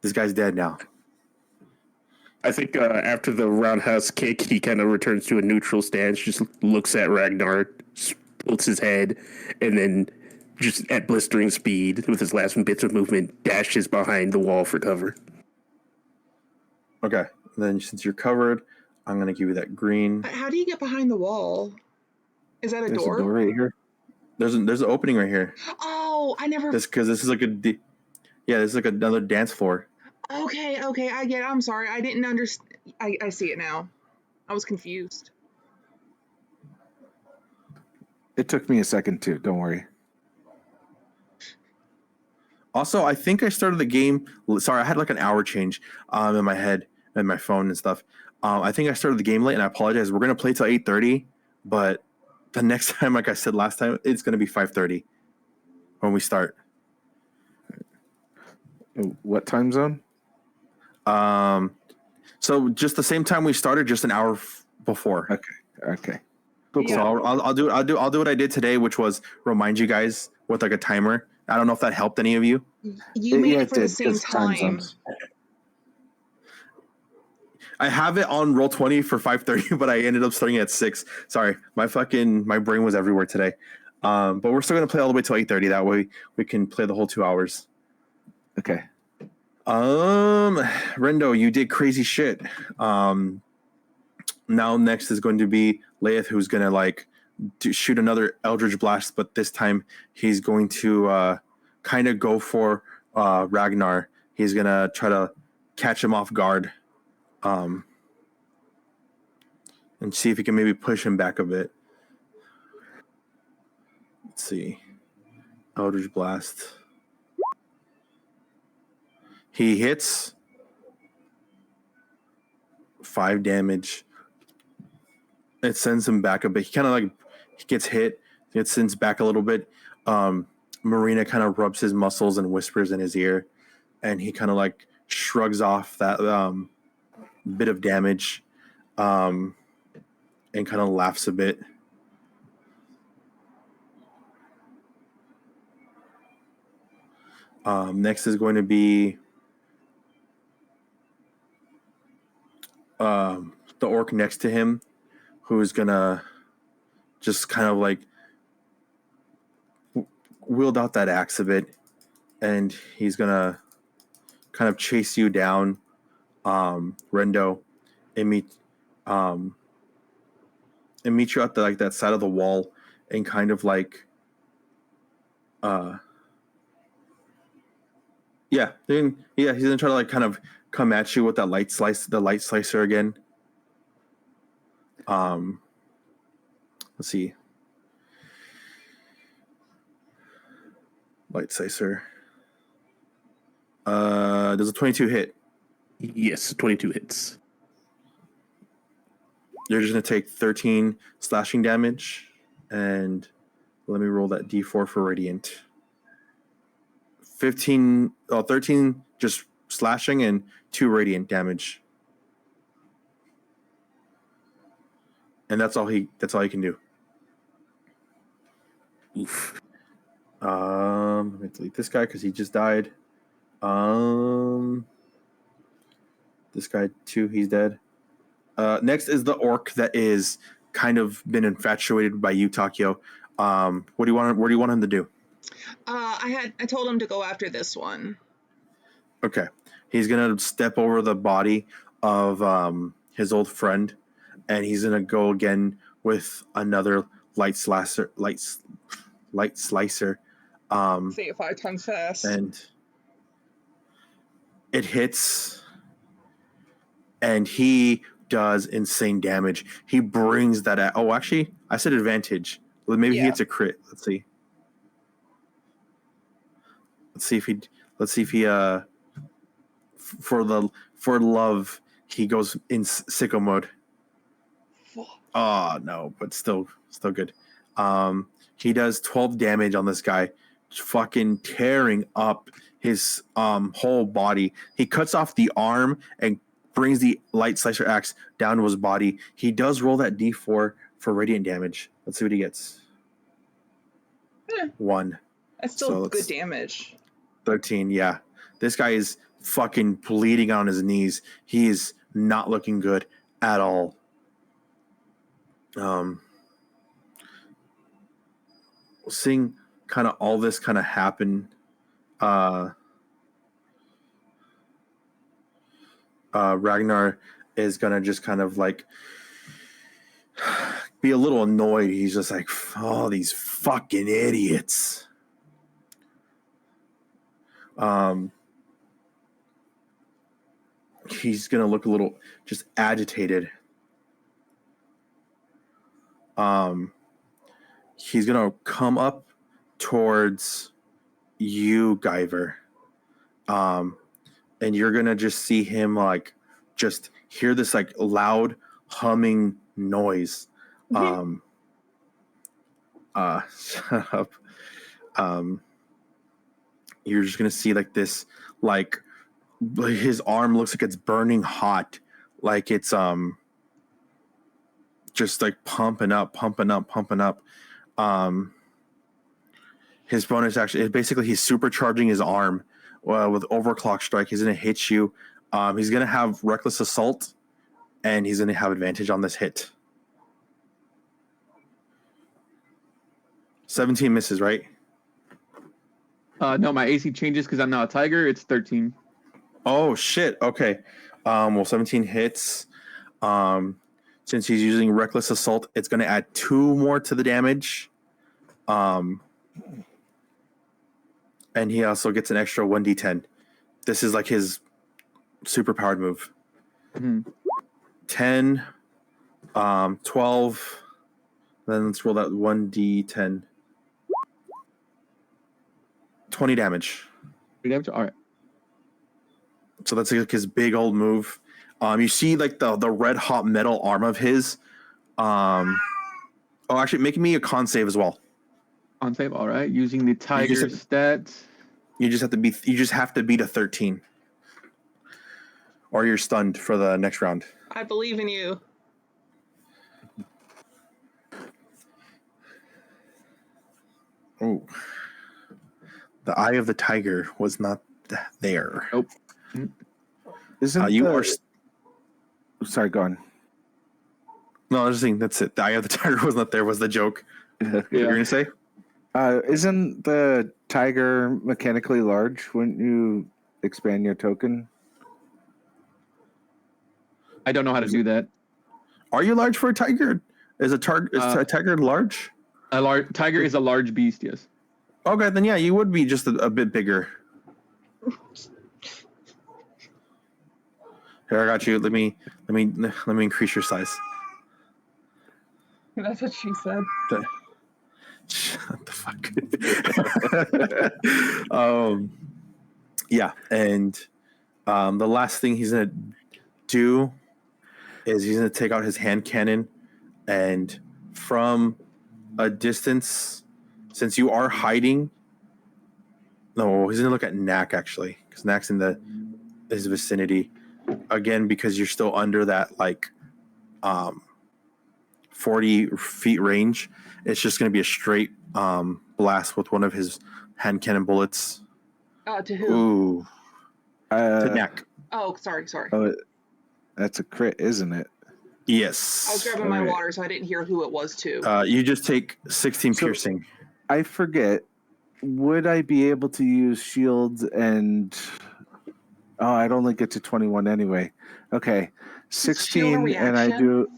This guy's dead now. I think after the roundhouse kick, he kind of returns to a neutral stance, just looks at Ragnar, tilts his head, and then just at blistering speed with his last bits of movement, dashes behind the wall for cover. Okay. Then since you're covered, I'm gonna give you that green. How do you get behind the wall? Is that a There's door? a door right here. There's an opening right here. Oh, I never. This is like this is like another dance floor. Okay, I get it. I'm sorry. I didn't understand. I see it now. I was confused. It took me a second too. Don't worry. Also, I think I started the game. Sorry, I had like an hour change in my head and my phone and stuff. I think I started the game late, and I apologize. We're gonna play till 8:30, but the next time, like I said last time, it's gonna be 5:30 when we start. What time zone? So just the same time we started, just an hour before. Okay. Cool. So I'll do what I did today, which was remind you guys with like a timer. I don't know if that helped any of you. You made Yeah, it for the did. same It's time time. zones. I have it on Roll20 for 5:30, but I ended up starting at 6. Sorry, my brain was everywhere today. But we're still gonna play all the way till 8:30. That way we can play the whole 2 hours. Okay. Rendo, you did crazy shit. Now next is going to be Laeth, who's gonna like shoot another Eldritch Blast, but this time he's going to kind of go for Ragnar. He's gonna try to catch him off guard, and see if he can maybe push him back a bit. Let's see, Eldritch Blast. He hits 5 damage. It sends him back a bit. He kind of he gets hit. It sends back a little bit. Marina kind of rubs his muscles and whispers in his ear, and he kind of like shrugs off that bit of damage, and kind of laughs a bit. Next is going to be the orc next to him, who is gonna just kind of like wield out that axe a bit, and he's gonna kind of chase you down, Rendo, and meet you at the that side of the wall, and kind of like he's gonna try to like kind of come at you with that light slicer again. Let's see. Light slicer. Does a 22 hit? Yes, 22 hits. You're just gonna take 13 slashing damage, and let me roll that d4 for radiant. 13 just slashing and 2 radiant damage, and that's all he can do. Oof. Let me delete this guy because he just died. This guy too, he's dead. Next is the orc that is kind of been infatuated by you, Takio. What do you want him to do? I told him to go after this one. Okay. He's gonna step over the body of his old friend, and he's gonna go again with another light slicer. Say it 5 times fast. And it hits, and he does insane damage. He brings that at. Oh, actually, I said advantage. Well, maybe he Yeah. hits a crit. Let's see. Let's see if he for love he goes in sicko mode. Oh no, but still good. He does 12 damage on this guy, fucking tearing up his whole body. He cuts off the arm and brings the light slicer axe down to his body. He does roll that d4 for radiant damage. Let's see what he gets. 1. That's still good damage. 13, yeah. This guy is fucking bleeding on his knees. He is not looking good at all. Seeing kind of all this kind of happen, Ragnar is gonna just kind of like be a little annoyed. He's just like, oh, these fucking idiots. He's gonna look a little just agitated. He's gonna come up towards you, Guyver. And you're gonna just see him like just hear this like loud humming noise. Shut up. You're just gonna see like this, like his arm looks like it's burning hot, like it's just like pumping up. His bonus action is basically he's supercharging his arm with overclock strike. He's gonna hit you. He's gonna have reckless assault, and he's gonna have advantage on this hit. 17 misses, right? No, my AC changes because I'm now a tiger. It's 13. Oh shit. Okay. Well, 17 hits. Since he's using reckless assault, it's gonna add 2 more to the damage. And he also gets an extra 1d10. This is like his super powered move. 10, 12. Then let's roll that 1d10. 20 damage. All right. So that's like his big old move. You see like the red hot metal arm of his. Actually, make me a con save as well. On save, all right. Using the tiger stats. You just have to beat a 13. Or you're stunned for the next round. I believe in you. Oh. The eye of the tiger was not there. Nope. Isn't you are... Sorry, go on. No, I was just saying, that's it. The eye of the tiger was not there, was the joke. Yeah. You're going to say? Isn't the tiger mechanically large when you expand your token? I don't know how to do that. Are you large for a tiger? Is a tiger large? A tiger is a large beast, yes. Okay, then yeah, you would be just a bit bigger. Here, I got you. Let me increase your size. That's what she said. Shut the fuck. Yeah, and the last thing he's gonna do is he's gonna take out his hand cannon, and from a distance, since you are hiding, no, he's gonna look at Knack actually, because Knack's in his vicinity again, because you're still under that like 40 feet range. It's just gonna be a straight blast with one of his hand cannon bullets. To who? Ooh. To Knack. Oh, sorry. Oh, that's a crit, isn't it? Yes. I was grabbing my water, so I didn't hear who it was too. You just take 16 piercing. I forget. Would I be able to use shields and Oh, I'd only get to 21 anyway. Okay. Is shield a 16, and I reaction? do.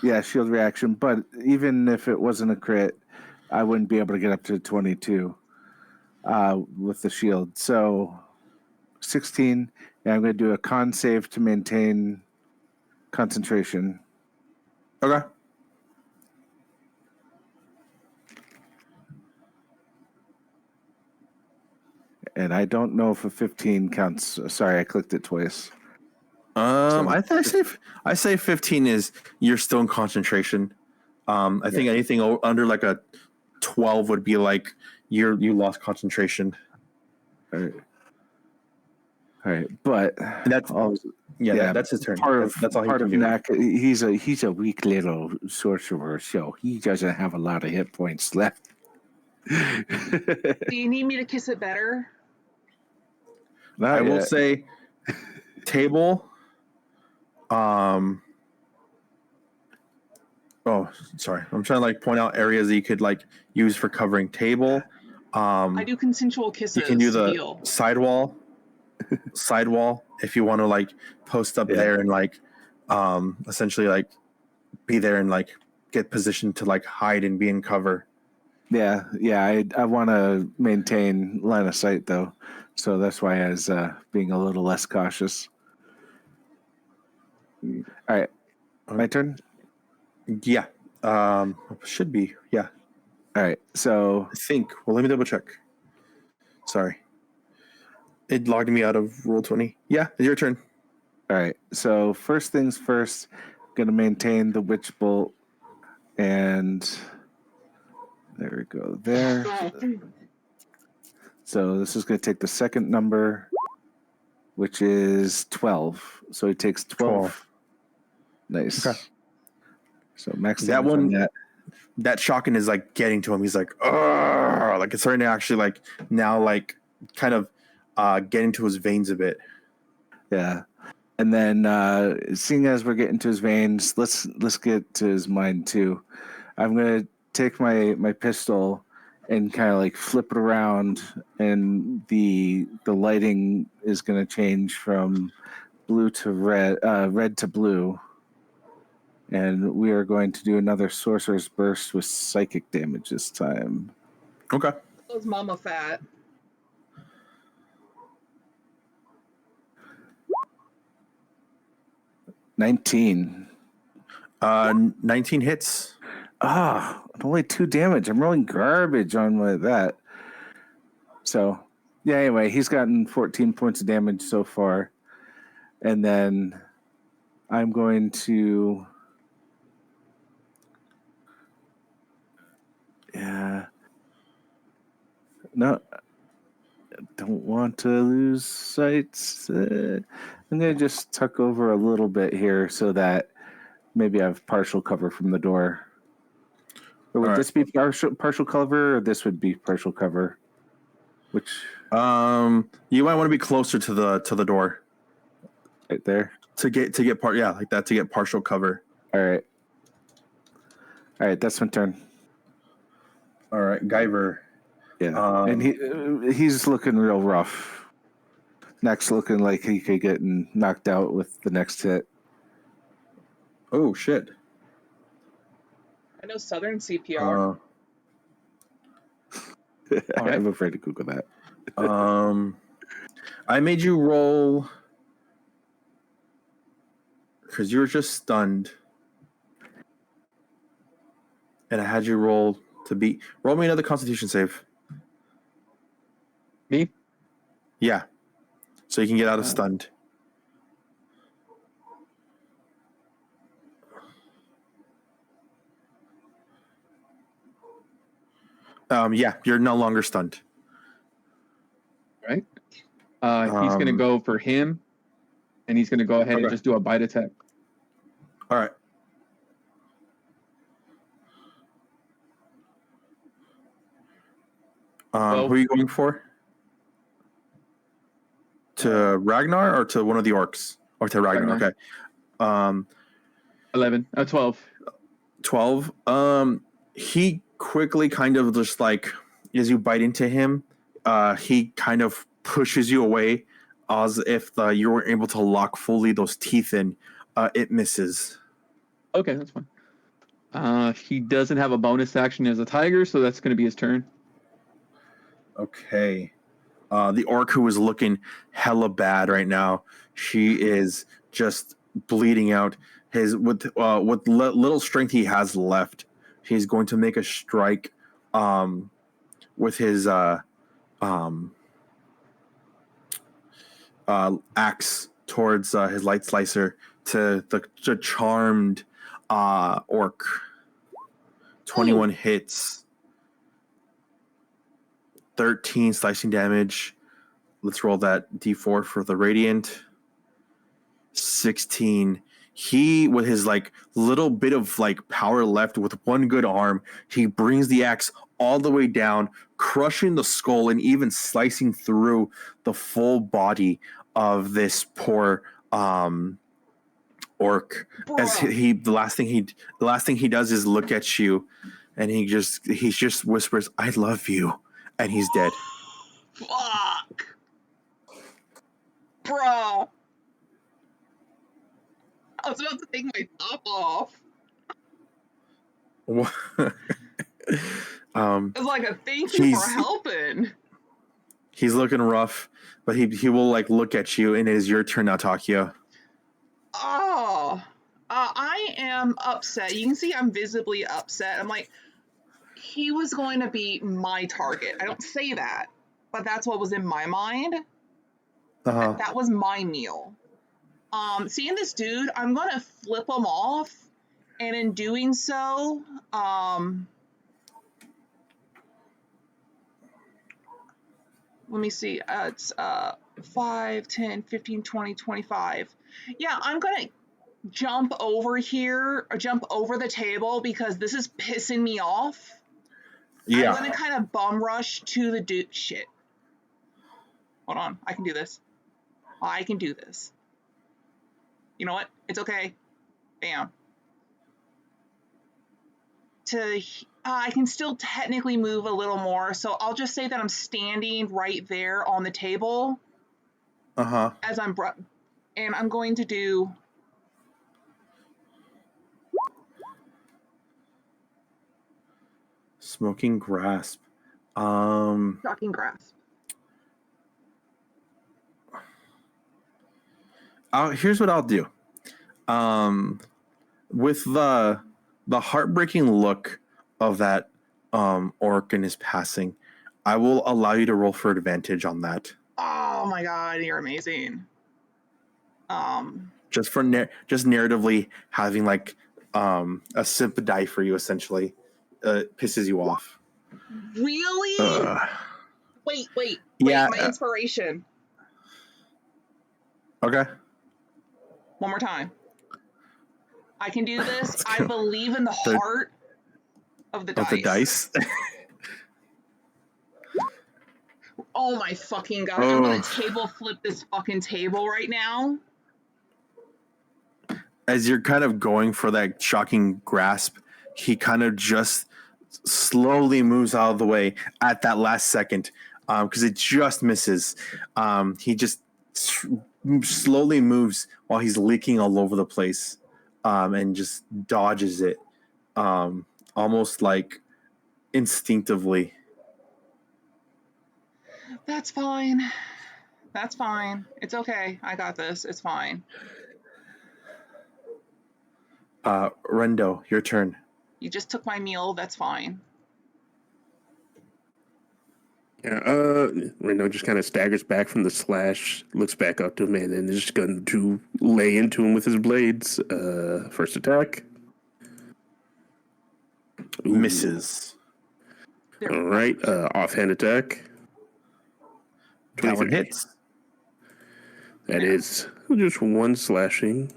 Yeah, shield reaction. But even if it wasn't a crit, I wouldn't be able to get up to 22 with the shield. So 16, and I'm going to do a con save to maintain concentration. Okay. And I don't know if a 15 counts. Sorry, I clicked it twice. I say 15 is you're still in concentration. I think anything under like a 12 would be like you lost concentration. All right. But And that's yeah, that's his turn. That's all he can do. Knack, he's a weak little sorcerer, so he doesn't have a lot of hit points left. Do you need me to kiss it better? I will say table. Oh, sorry. I'm trying to like point out areas that you could like use for covering table. I do consensual kisses. You can do the heal. sidewall if you want to like post up there and like essentially like be there and like get positioned to like hide and be in cover. Yeah. I want to maintain line of sight though, so that's why I was being a little less cautious. All right, my turn. Yeah. Should be. Yeah. All right. So I think. Well, let me double check. Sorry. It logged me out of Roll20. Yeah, it's your turn. all right. So first things first, going to maintain the witch bolt, and there we go. There. So this is going to take the second number, which is 12. So he takes 12. Nice. Okay. So max That damage on one, that shotgun is like getting to him. He's like, "Argh!" Like it's starting to actually like now like kind of getting to his veins a bit. Yeah. And then seeing as we're getting to his veins, let's get to his mind too. I'm gonna take my pistol and kind of like flip it around, and the lighting is gonna change from blue to red, red to blue. And we are going to do another Sorcerer's Burst with psychic damage this time. Okay. Was Mama fat? $19. 19 hits. Only 2 damage. I'm rolling garbage on that. So, yeah, anyway, he's gotten 14 points of damage so far. And then I'm going to... Yeah. No, I don't want to lose sights. I'm going to just tuck over a little bit here so that maybe I have partial cover from the door. Or would this be partial cover, or this would be partial cover? Which you might want to be closer to the door. Right there. To get like that, to get partial cover. All right, that's my turn. All right, Guyver. Yeah, and he's looking real rough. Next, looking like he could get knocked out with the next hit. Oh shit! I know Southern CPR. I'm afraid to Google that. I made you roll because you were just stunned, and I had you roll to beat. Roll me another Constitution save. Me? Yeah, so you can get out of stunned. Yeah, you're no longer stunned. Right. He's going to go for him, and he's going to go ahead and just do a bite attack. All right. Who are you going for? To Ragnar or to one of the orcs? Or to Ragnar. Okay. 12. 12. He quickly kind of just like, as you bite into him, he kind of pushes you away as if you were able to lock fully those teeth in. It misses. Okay, that's fine. He doesn't have a bonus action as a tiger, so that's going to be his turn. Okay. The orc who is looking hella bad right now. She is just bleeding out. With little strength he has left, he's going to make a strike with his axe towards his light slicer to the charmed orc. 21 hits. 13 slicing damage. Let's roll that d4 for the radiant. 16. He, with his like little bit of like power left with one good arm, he brings the axe all the way down, crushing the skull and even slicing through the full body of this poor orc. Bruh. As the last thing he does is look at you, and he just whispers, "I love you," and he's dead. Fuck. Bruh. I was about to take my top off. It's like a thank you for helping. He's looking rough, but he will like look at you, and it is your turn now, Takaio. Oh, I am upset. You can see I'm visibly upset. I'm like, he was going to be my target. I don't say that, but that's what was in my mind. That was my meal. Seeing this dude, I'm gonna flip him off, and in doing so, let me see, it's 5, 10, 15, 20, 25. Yeah, I'm gonna jump over here, or jump over the table, because this is pissing me off. Yeah. I'm gonna kind of bum rush to the dude. Shit. Hold on, I can do this. I can do this. You know what? It's okay. Bam. I can still technically move a little more, so I'll just say that I'm standing right there on the table. As and I'm going to do. Smoking grasp. Shocking grasp. Here's what I'll do. With the heartbreaking look of that orc in his passing, I will allow you to roll for advantage on that. Oh my god, you're amazing. Just for just narratively having like a simp die for you essentially pisses you off. Really? Wait. Yeah. My inspiration. Okay. One more time. I can do this. I believe in the heart of the dice. Of the dice. Oh my fucking god. I'm gonna table flip this fucking table right now. As you're kind of going for that shocking grasp, he kind of just slowly moves out of the way at that last second, because it just misses. He just slowly moves while he's leaking all over the place, and just dodges it, almost like instinctively. That's fine. That's fine. It's okay. I got this. It's fine. Rendo, your turn. You just took my meal. That's fine. Yeah, Reno just kind of staggers back from the slash, looks back up to him, and then is just going to lay into him with his blades. First attack. Ooh. Misses. All right, offhand attack. 23. That one hits. That is just one slashing.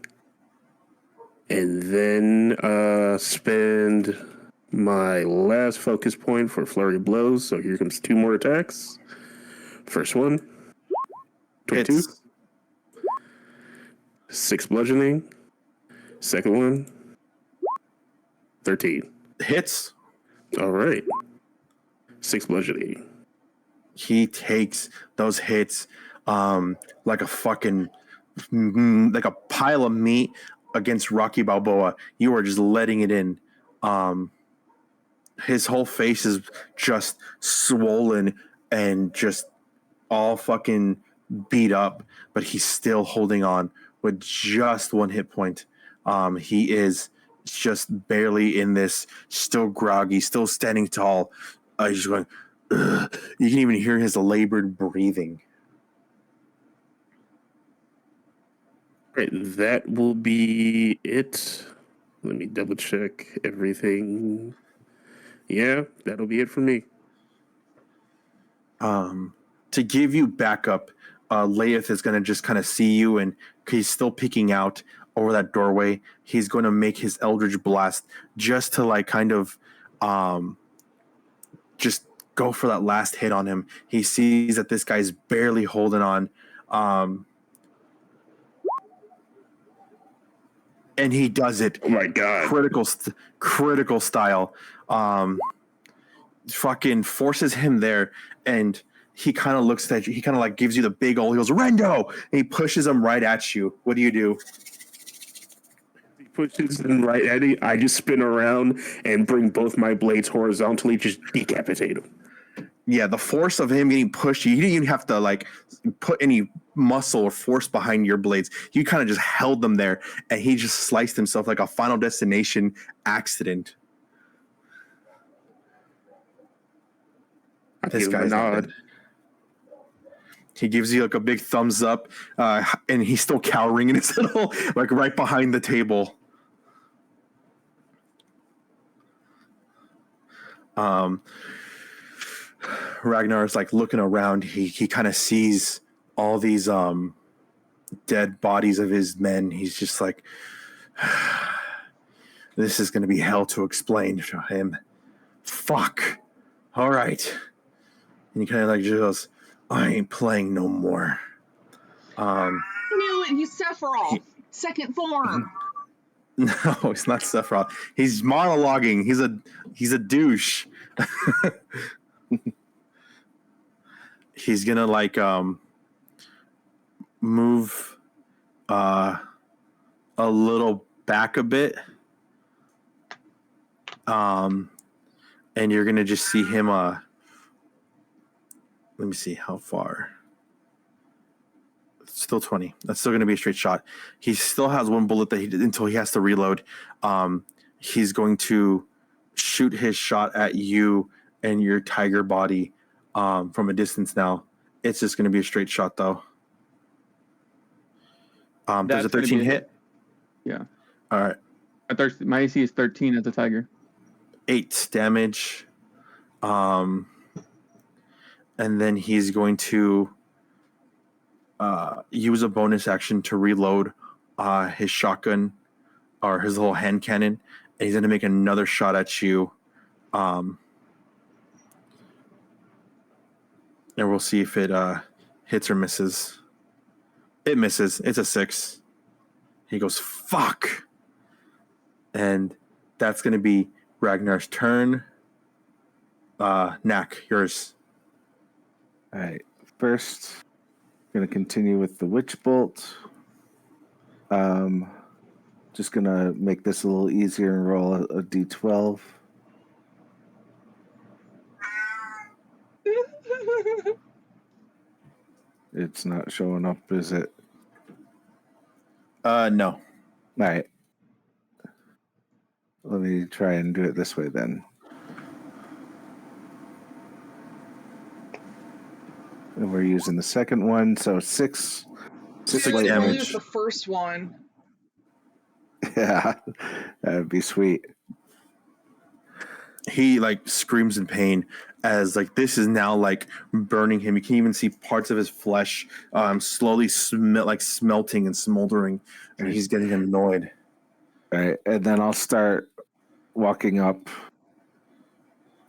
And then spend my last focus point for flurry of blows. So here comes 2 more attacks. First one, 22. Hits. 6 bludgeoning. Second one, 13. Hits. All right. 6 bludgeoning. He takes those hits like a fucking like a pile of meat against Rocky Balboa. You are just letting it in. His whole face is just swollen and just all fucking beat up, but he's still holding on with just one hit point. He is just barely in this, still groggy, still standing tall. He's just going. Ugh. You can even hear his labored breathing. Right, that will be it. Let me double check everything. Yeah, that'll be it for me. To give you backup, Laeth is going to just kind of see you, and he's still peeking out over that doorway. He's going to make his Eldritch Blast just to like kind of just go for that last hit on him. He sees that this guy's barely holding on. And he does it. Oh my god. Critical style. Fucking forces him there, and he kind of looks at you. He kind of like gives you the big old. He goes, Rendo! And he pushes him right at you. What do you do? He pushes him right at me. I just spin around and bring both my blades horizontally, just decapitate him. Yeah, the force of him getting pushed, you didn't even have to like put any muscle or force behind your blades. You kind of just held them there, and he just sliced himself like a Final Destination accident. This guy's not dead. He gives you like a big thumbs up, and he's still cowering in his little, like right behind the table. Ragnar is like looking around. He kind of sees all these dead bodies of his men. He's just like, this is going to be hell to explain to him. Fuck. All right. And he kind of like just goes, I ain't playing no more. Knew it. He's Sephiroth, second form. No, it's not Sephiroth. He's monologuing. He's a douche. He's gonna like move a little back a bit. And you're gonna just see him let me see how far. It's still 20. That's still gonna be a straight shot. He still has one bullet that until he has to reload. He's going to shoot his shot at you and your tiger body from a distance now. It's just gonna be a straight shot though. There's a 13 hit. Yeah. All right. My AC is 13 as a tiger. 8 damage. And then he's going to use a bonus action to reload his shotgun or his little hand cannon. And he's going to make another shot at you. And we'll see if it hits or misses. It misses. It's a 6. He goes, fuck. And that's going to be Ragnar's turn. Knack, yours. All right. First, going to continue with the Witch Bolt. Just going to make this a little easier and roll a d12. It's not showing up, is it? No. All right. Let me try and do it this way then. And we're using the second one, so 6 damage. Use the first one. Yeah, that would be sweet. He like screams in pain as like this is now like burning him. You can even see parts of his flesh slowly smelting and smoldering, and he's getting annoyed. All right, and then I'll start walking up,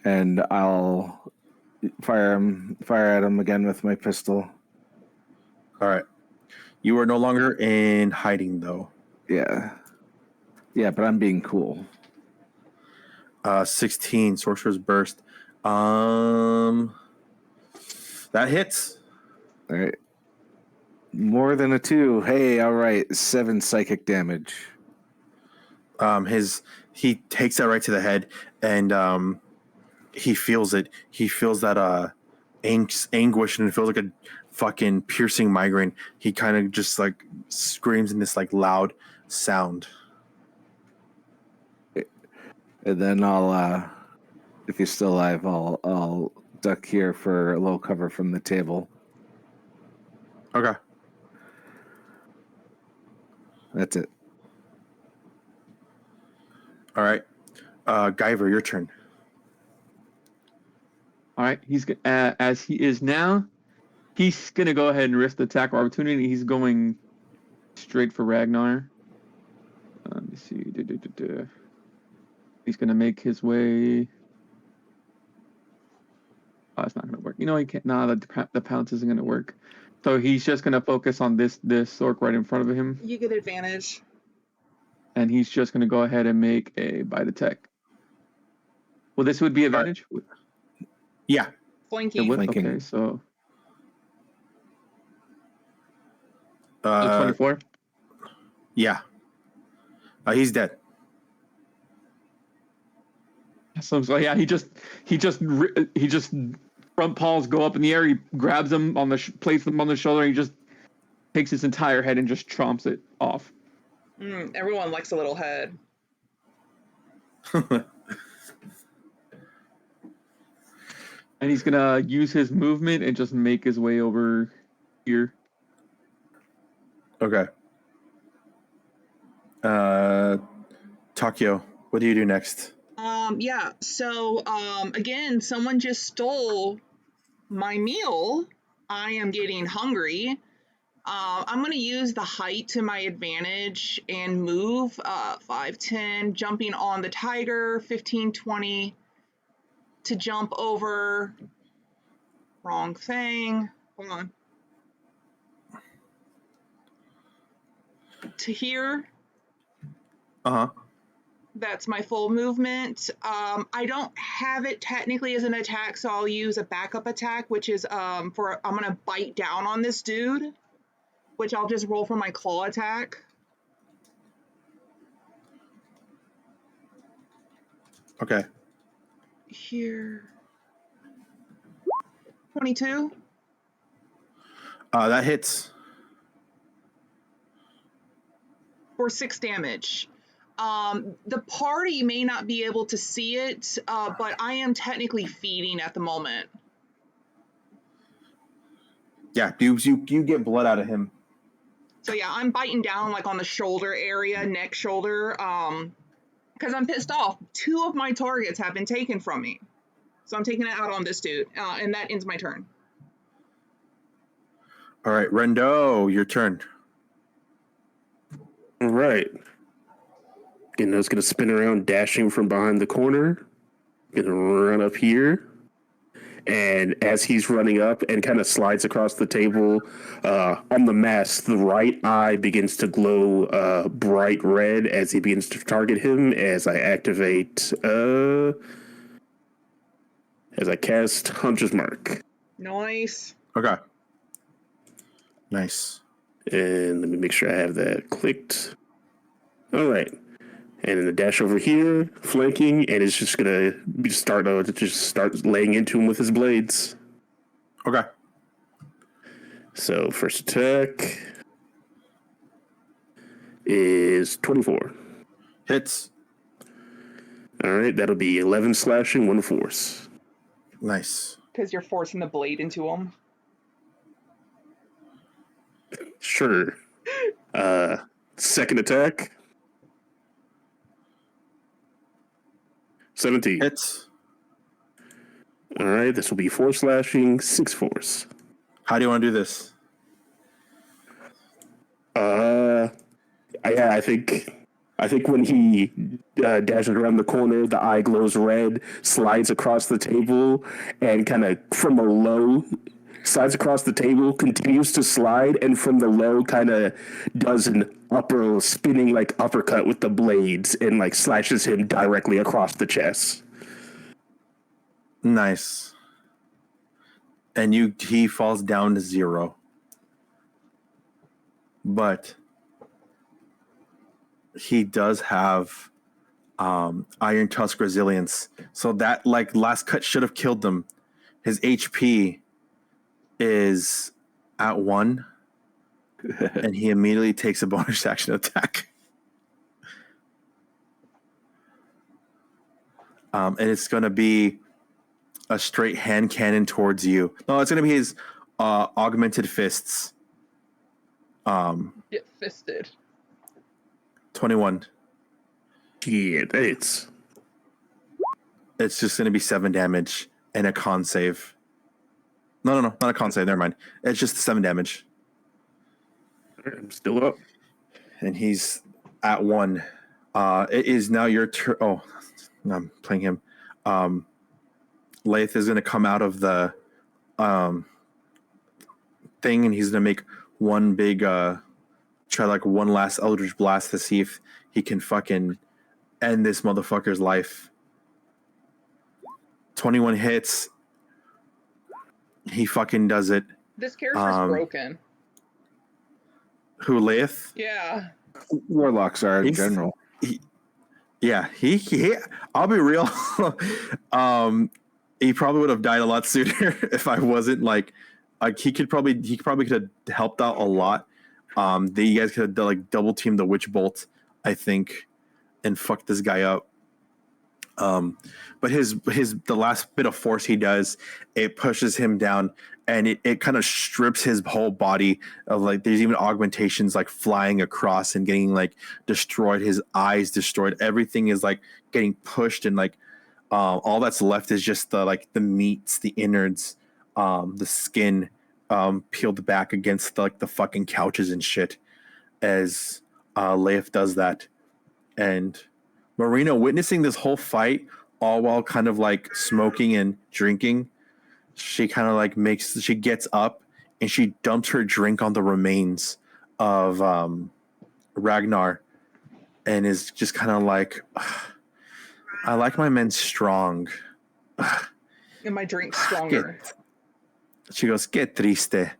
and I'll fire at him again with my pistol. All right, you are no longer in hiding though. Yeah, but I'm being cool. 16 Sorcerer's Burst. That hits. All right, More than a 2. Hey, all right. 7 psychic damage. He takes that right to the head, and he feels it. He feels that anguish, and it feels like a fucking piercing migraine. He kind of just like screams in this like loud sound. And then I'll, if he's still alive, I'll duck here for a little cover from the table. Okay. That's it. All right. Guyver, your turn. All right, he's as he is now. He's gonna go ahead and risk the attack of opportunity. He's going straight for Ragnar. Let me see. He's gonna make his way. Oh, it's not gonna work. You know, he can't. Nah, the pounce isn't gonna work. So he's just gonna focus on this orc right in front of him, You get advantage. and he's just gonna go ahead and make a bite attack. Well, this would be advantage. Yeah. It Flanking. would? Flanking. Okay, so 24. Yeah. He's dead. So yeah, he just front paws go up in the air. He grabs him on the places them on the shoulder. And he just takes his entire head and just chomps it off. Everyone likes a little head. And he's gonna use his movement and just make his way over here. Okay. Takio, what do you do next? Yeah, so again, someone just stole my meal. I am getting hungry. I'm going to use the height to my advantage and move 5, 10, jumping on the tiger, 15, 20 to jump over. Wrong thing. Hold on. To here. Uh-huh. That's my full movement. I don't have it technically as an attack, so I'll use a backup attack, which is I'm gonna bite down on this dude, which I'll just roll for my claw attack. Okay. Here. 22. That hits. For 6 damage. The party may not be able to see it, but I am technically feeding at the moment. Yeah, you get blood out of him. So yeah, I'm biting down like on the shoulder area, neck shoulder, because I'm pissed off. 2 of my targets have been taken from me. So I'm taking it out on this dude, and that ends my turn. All right, Rendo, your turn. All right. And I was going to spin around, dashing from behind the corner. Going to run up here. And as he's running up and kind of slides across the table, on the mask, the right eye begins to glow bright red as he begins to target him as I activate, as I cast Hunter's Mark. Nice. Okay. Nice. And let me make sure I have that clicked. All right. And then the dash over here, flanking, and it's just gonna start laying into him with his blades. Okay. So first attack is 24. Hits. All right, that'll be 11 slashing, 1 force. Nice. Because you're forcing the blade into him. Sure. Second attack. 17. Hits. All right, this will be 4 slashing, 6 force. How do you want to do this? Yeah, I think when he dashes around the corner, the eye glows red, slides across the table, and kind of from a low, slides across the table, continues to slide, and from the low kind of does an upper spinning like uppercut with the blades and like slashes him directly across the chest. Nice. And he falls down to 0. but he does have Iron Tusk resilience, so that like last cut should have killed him. His HP is at 1, and he immediately takes a bonus action attack. And it's going to be a straight hand cannon towards you. No, it's going to be his augmented fists. Get fisted. 21. Yeah, it's just going to be 7 damage and a con save. No, not a con save. Never mind. It's just 7 damage. I'm still up. And he's at 1. It is now your turn. Oh, I'm playing him. Lath is going to come out of the thing, and he's going to make one big try like one last Eldritch Blast to see if he can fucking end this motherfucker's life. 21 hits. He fucking does it. This character's broken. Who, Lath? Yeah. Warlocks are in general. Yeah, he I'll be real. He probably would have died a lot sooner if I wasn't like he probably could have helped out a lot. You guys could have like double teamed the witch bolt, I think, and fucked this guy up. But the last bit of force he does, it pushes him down, and it kind of strips his whole body of like, there's even augmentations like flying across and getting like destroyed, his eyes destroyed, everything is like getting pushed, and like all that's left is just the meats, the innards, the skin peeled back against the fucking couches and shit as Leif does that. And Marina, witnessing this whole fight, all while kind of like smoking and drinking, she kind of like she gets up and she dumps her drink on the remains of Ragnar, and is just kind of like, I like my men strong. And my drink's stronger. She goes, "Que triste."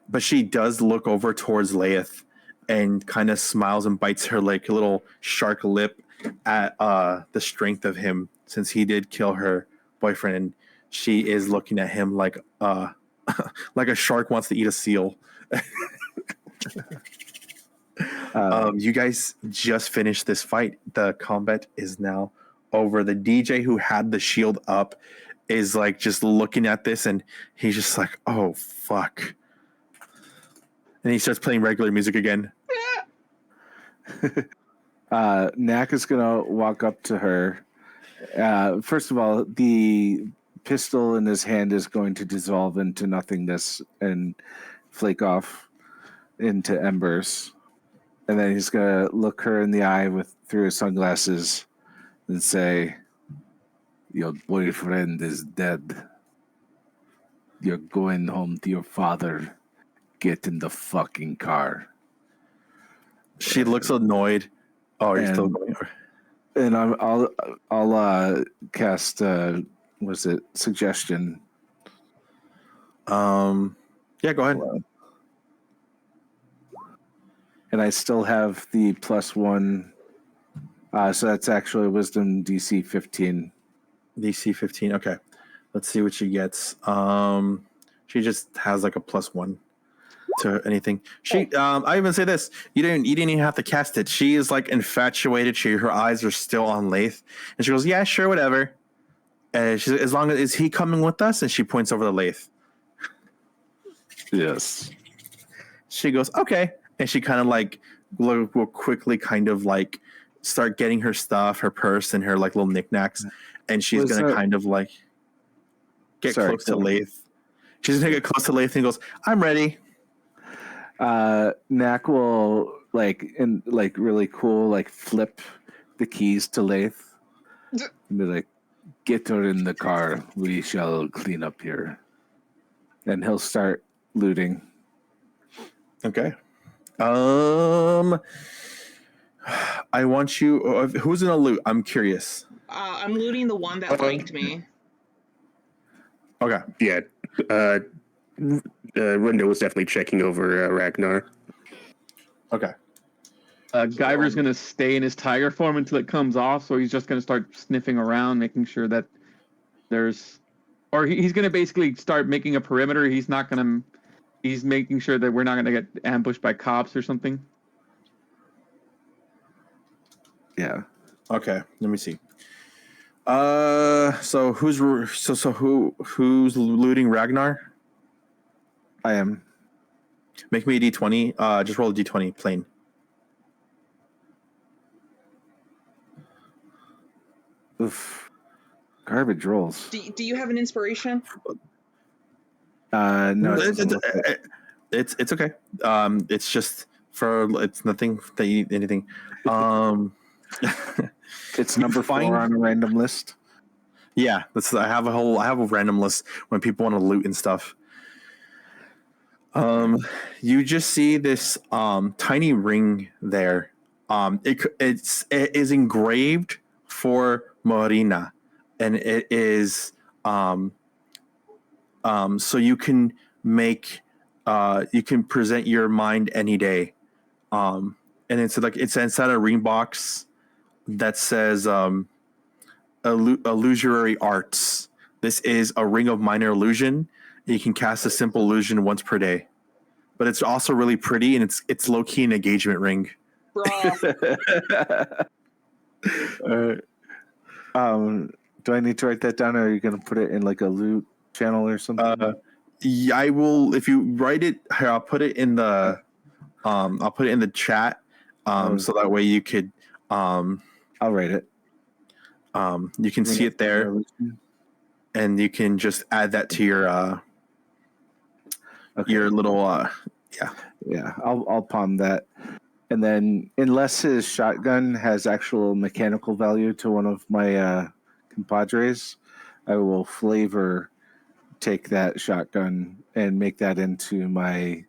But she does look over towards Laeth and kind of smiles and bites her like a little shark lip at the strength of him, since he did kill her boyfriend, and she is looking at him like like a shark wants to eat a seal. You guys just finished this fight. The combat is now over. The DJ who had the shield up is like just looking at this, and he's just like, oh fuck. And he starts playing regular music again. Knack is gonna walk up to her. First of all, the pistol in his hand is going to dissolve into nothingness and flake off into embers. And then he's gonna look her in the eye through his sunglasses and say, "Your boyfriend is dead. You're going home to your father. Get in the fucking car." She looks annoyed. Oh, you're still going. And I'll cast was it suggestion? Yeah, go ahead. And I still have the +1, so that's actually Wisdom DC 15. DC 15. Okay, let's see what she gets. She just has like a +1 to anything. She I even say this, you didn't even have to cast it. She is like infatuated. Her eyes are still on Lath, and she goes, "Yeah, sure, whatever." And she's, as long as, is he coming with us? And she points over to Lath. Yes. She goes, "Okay," and she kind of like will quickly kind of like start getting her stuff, her purse, and her like little knickknacks, and she's gonna kind of like get close to Lath. She's gonna get close to Lath and goes, "I'm ready." Knack will really cool flip the keys to Lath and be like, "Get her in the car. We shall clean up here." And he'll start looting. Okay. I want you. Who's gonna loot? I'm curious. I'm looting the one that liked me. Okay. Yeah. Rendo was definitely checking over Ragnar. Okay. Guyver's going to stay in his tiger form until it comes off, so he's just going to start sniffing around, making sure that there's... Or he's going to basically start making a perimeter. He's making sure that we're not going to get ambushed by cops or something. Yeah. Okay. Let me see. So who's looting Ragnar? I am. Make me a d20. Just roll a d20 plain. Oof. Garbage rolls. Do you have an inspiration? No, It's okay. It's just it's nothing that you anything. It's number 4 on a random list. Yeah, I have a random list when people want to loot and stuff. You just see this tiny ring there. It is engraved for Marina, and it is so you can you can present your mind any day. And it's inside a ring box that says illusory arts. This is a ring of minor illusion. You can cast a simple illusion once per day, but it's also really pretty, and it's low key an engagement ring. Bruh. Do I need to write that down, or are you going to put it in like a loot channel or something? Yeah, I will. If you write it here, I'll put it in the chat. So that way you could I'll write it. You can see it there, and you can just add that to your little Yeah, I'll palm that. And then, unless his shotgun has actual mechanical value to one of my compadres, I will flavor take that shotgun and make that into my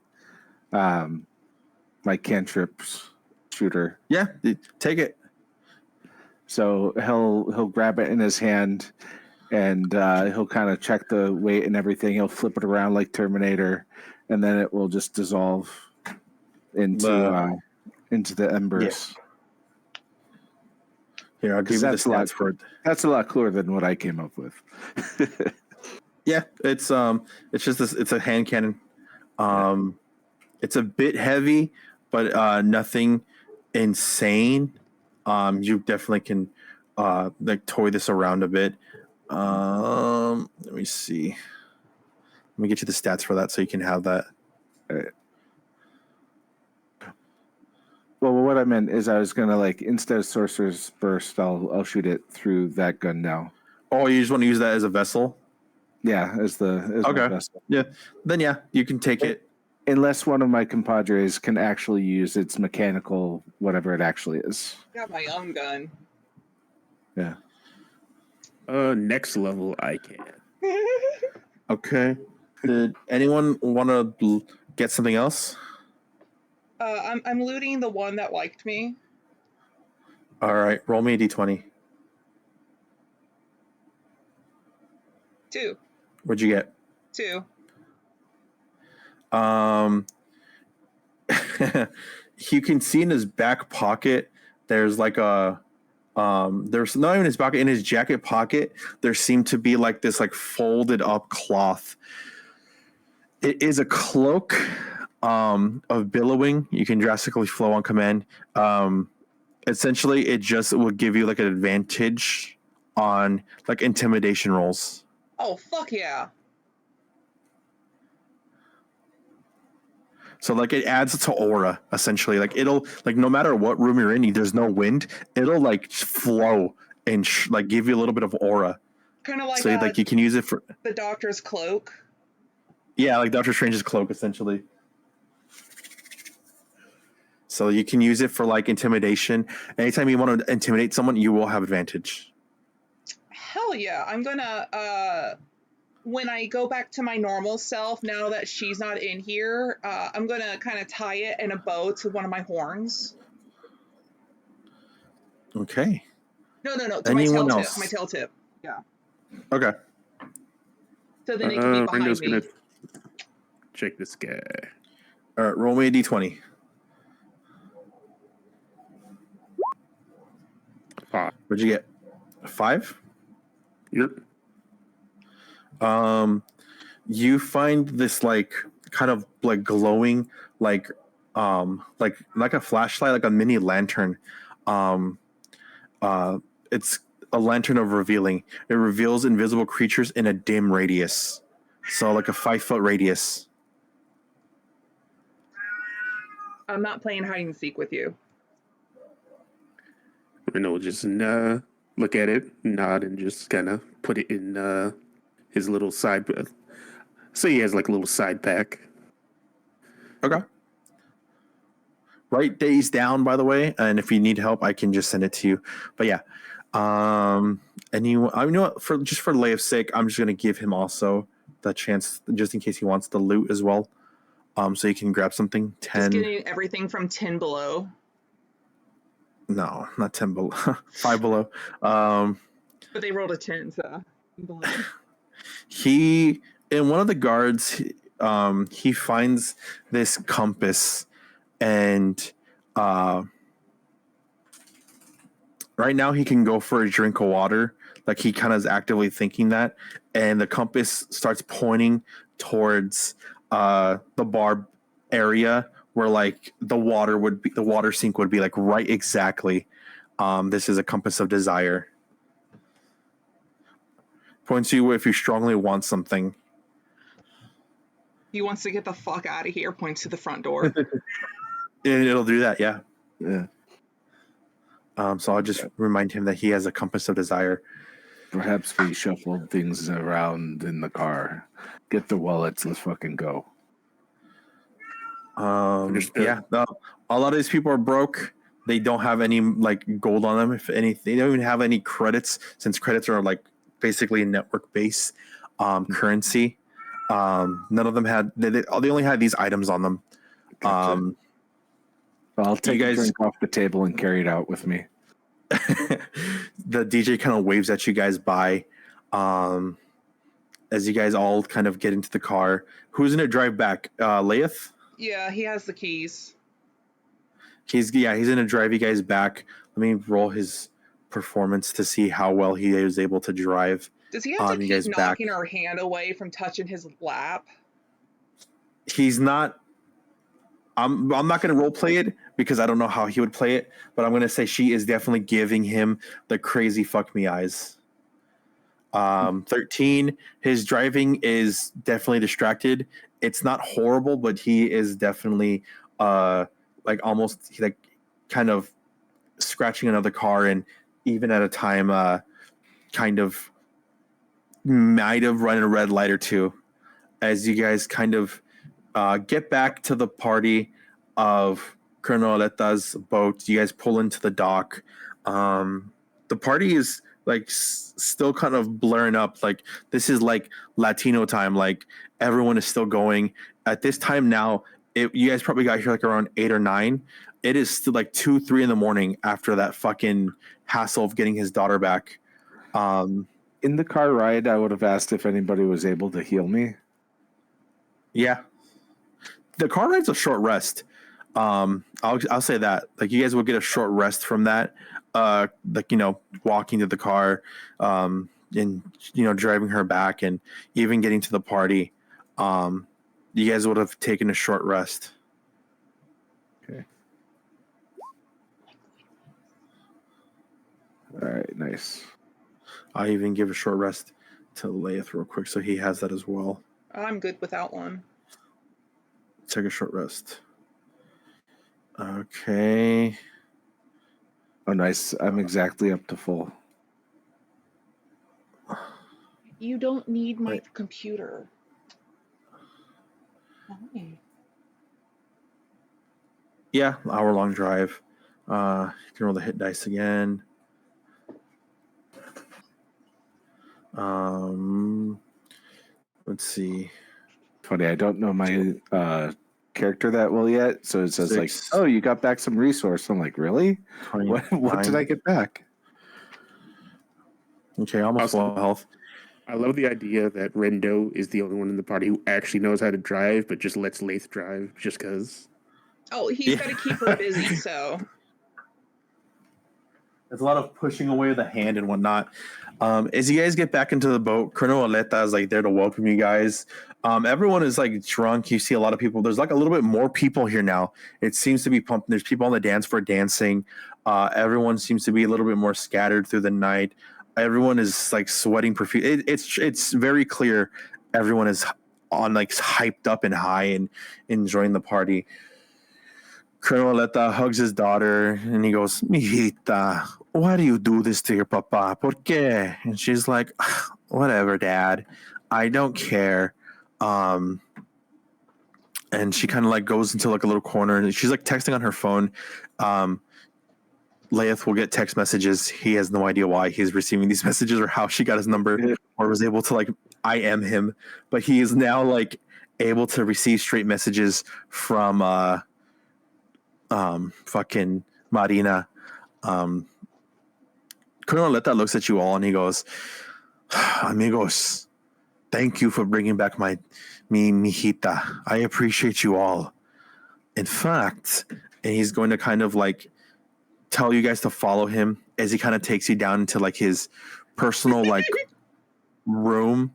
my cantrips shooter. Yeah, take it. So he'll grab it in his hand, and he'll kind of check the weight and everything. He'll flip it around like Terminator, and then it will just dissolve into the embers. Yeah. Here, I'll give you the stats for it. That's a lot cooler than what I came up with. Yeah, it's just this. It's a hand cannon. It's a bit heavy, but nothing insane. You definitely can toy this around a bit. Let me see. Let me get you the stats for that so you can have that. All right. Well, what I meant is I was gonna instead of Sorcerer's Burst, I'll shoot it through that gun now. Oh, you just want to use that as a vessel? Yeah, as my vessel. Yeah, then you can take it. Unless one of my compadres can actually use its mechanical, whatever it actually is. Got my own gun. Yeah. Next level, I can. Okay. Did anyone want to get something else? I'm looting the one that liked me. All right, roll me a d20. 2. What'd you get? 2. You can see in his back pocket there's like a there's not even his pocket, in his jacket pocket there seemed to be like this folded up cloth. It is a cloak of billowing. You can drastically flow on command. Essentially it just will give you an advantage on intimidation rolls. Oh, fuck yeah. So it adds to aura, essentially. It'll no matter what room you're in, there's no wind, it'll flow and give you a little bit of aura. Kind of like so you can use it for the Doctor's cloak. Yeah, like Doctor Strange's cloak, essentially. So you can use it for intimidation. Anytime you want to intimidate someone, you will have advantage. Hell yeah. I'm gonna when I go back to my normal self, now that she's not in here, I'm gonna kind of tie it in a bow to one of my horns. Okay. No, to Anyone my tail else? tip. My tail tip. Yeah. Okay. So then it can be behind Rendo's me. gonna check this guy. All right, roll me a d20. What'd you get? 5? Yep. You find this like kind of like glowing like a flashlight, like a mini lantern. Um, it's a lantern of revealing. It reveals invisible creatures in a dim radius, so like a 5-foot radius. I'm not playing hide and seek with you. Reno will just look at it, nod, and just kind of put it in his little side. So he has like a little side pack. Okay. Write days down, by the way, and if you need help, I can just send it to you. But yeah, anyone, you know what? For Leia's sake, I'm just gonna give him also the chance, just in case he wants the loot as well. So you can grab something. Just 10. getting everything from 10 below. No, not 10 below. 5 below. But they rolled a 10, so. He in one of the guards, he finds this compass, and right now he can go for a drink of water. Like he kind of is actively thinking that, and the compass starts pointing towards the bar area where like the water sink would be, like right exactly. This is a compass of desire. Points you if you strongly want something. He wants to get the fuck out of here, points to the front door. It'll do that, yeah. Yeah. So I'll just remind him that he has a compass of desire. Perhaps we shuffled things around in the car. Get the wallets. Let's fucking go. Yeah, a lot of these people are broke. They don't have any like gold on them. If anything, they don't even have any credits, since credits are like basically a network based currency. None of them had. They only had these items on them. Gotcha. I'll take a drink off the table and carry it out with me. The DJ kind of waves at you guys by, as you guys all kind of get into the car. Who's gonna drive back? Leith? Yeah, he has the keys. He's gonna drive you guys back. Let me roll his performance to see how well he is able to drive. Does he have to you keep guys knocking back. her hand away from touching his lap? He's not. I'm not going to role play it because I don't know how he would play it, but I'm going to say she is definitely giving him the crazy fuck me eyes. 13. His driving is definitely distracted. It's not horrible, but he is definitely like almost like kind of scratching another car, and even at a time kind of might have run a red light or two. As you guys kind of get back to the party of Colonel Aleta's boat, you guys pull into the dock. The party is like still kind of blurring up. Like this is like Latino time. Like everyone is still going at this time now. You guys probably got here like around 8 or 9. It is still like 2, 3 in the morning after that fucking hassle of getting his daughter back. In the car ride, I would have asked if anybody was able to heal me. Yeah. The car ride's a short rest. I'll say that. Like you guys will get a short rest from that. Like, walking to the car, and driving her back, and even getting to the party. You guys would have taken a short rest. Okay. All right, nice. I even give a short rest to Leith real quick, so he has that as well. I'm good without one. Take a short rest. Okay. Oh, nice. I'm exactly up to full. You don't need my Wait. computer. Why? Yeah, hour-long drive. You can roll the hit dice again. Let's see. Funny, I don't know my character that well yet, so it says 6. like, "Oh, you got back some resource." I'm like, "Really? What did I get back?" Okay, almost full health. I love the idea that Rendo is the only one in the party who actually knows how to drive, but just lets Leith drive just because. Oh, he's got to keep her busy, so. There's a lot of pushing away the hand and whatnot. As you guys get back into the boat, Colonel Aleta is like there to welcome you guys. Everyone is like drunk. You see a lot of people. There's like a little bit more people here now. It seems to be pumping. There's people on the dance floor dancing. Everyone seems to be a little bit more scattered through the night. Everyone is like sweating profusely. It's very clear. Everyone is on like hyped up and high and enjoying the party. Colonel Aleta hugs his daughter and he goes, "Mijita, why do you do this to your papa? ¿Por qué?" And she's like, "Whatever, Dad. I don't care." And she kind of like goes into like a little corner and she's like texting on her phone. Laeth will get text messages. He has no idea why he's receiving these messages or how she got his number or was able to like IM him. But he is now like able to receive straight messages from fucking Marina. Colonel Aleta looks at you all and he goes, "Amigos, thank you for bringing back mi mijita. I appreciate you all. In fact," and he's going to kind of like tell you guys to follow him as he kind of takes you down into like his personal like room.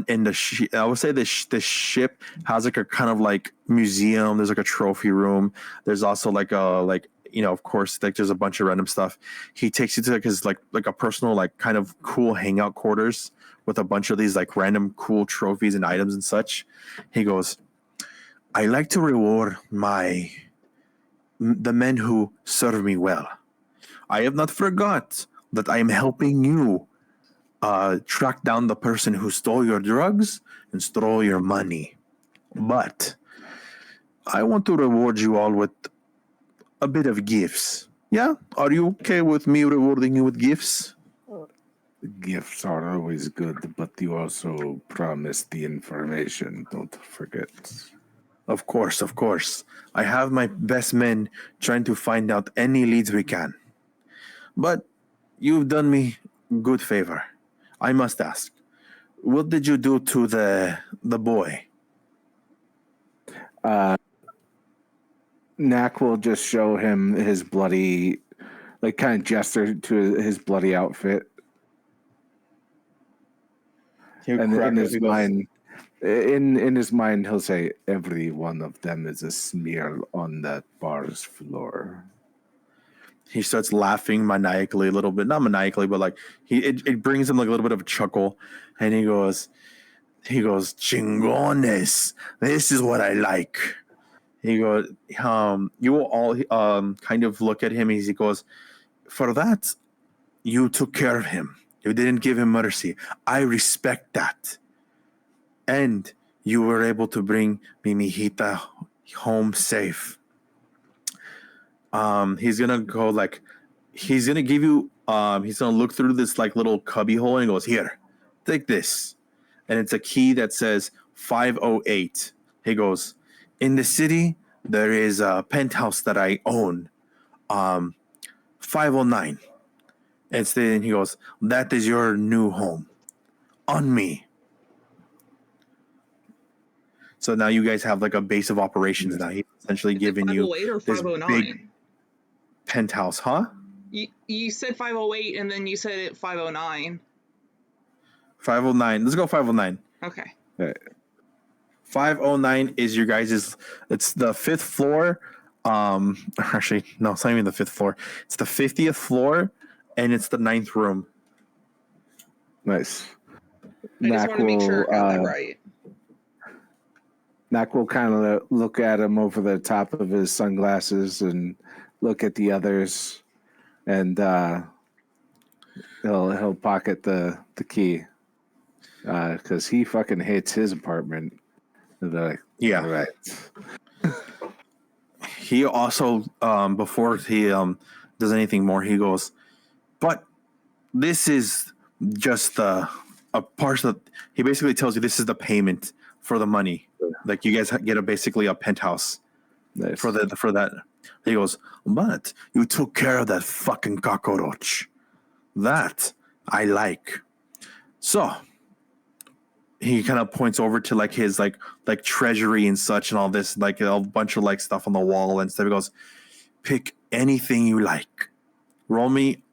In the I would say the ship has like a kind of like museum. There's like a trophy room. There's also like a of course like there's a bunch of random stuff. He takes you to like his like a personal like kind of cool hangout quarters with a bunch of these like random cool trophies and items and such. He goes, "I like to reward the men who serve me well. I have not forgot that I am helping you track down the person who stole your drugs and stole your money. But I want to reward you all with a bit of gifts. Yeah? Are you okay with me rewarding you with gifts?" Gifts are always good, but you also promised the information. Don't forget. Of course, of course. I have my best men trying to find out any leads we can. But you've done me good favor. I must ask, what did you do to the boy? Knack will just show him his bloody, like kind of gesture to his bloody outfit. And in his mind, in his mind, he'll say, "Every one of them is a smear on that bar's floor." He starts laughing maniacally a little bit, not maniacally, but like it brings him like a little bit of a chuckle, and he goes, "Chingones, this is what I like." He goes, you will all kind of look at him as he goes, "For that, you took care of him. You didn't give him mercy. I respect that. And you were able to bring Mimihita home safe." He's gonna go like, he's gonna give you, he's gonna look through this like little cubby hole and he goes, "Here, take this." And it's a key that says 508. He goes, "In the city, there is a penthouse that I own, 509. And he goes, "That is your new home. On me." So now you guys have like a base of operations now. He's essentially giving you 508 or this 509? big penthouse, huh? You said 508 and then you said it 509. 509. Let's go 509. Okay. 509 is your guys's. It's the 5th floor. Actually, no, it's not even the 5th floor. It's the 50th floor, and it's the 9th room. Nice. I just want to make sure I got that right. Knack will kind of look at him over the top of his sunglasses and look at the others, and he'll pocket the key because he fucking hates his apartment. And they're like, Yeah. all right. He also, before he does anything more, he goes, "But this is just a partial." He basically tells you this is the payment for the money. Like you guys get basically a penthouse. Nice. for that. He goes, "But you took care of that fucking cockroach. That I like." So he kind of points over to like his like treasury and such and all this, like a bunch of like stuff on the wall and stuff. He goes, "Pick anything you like. Roll me,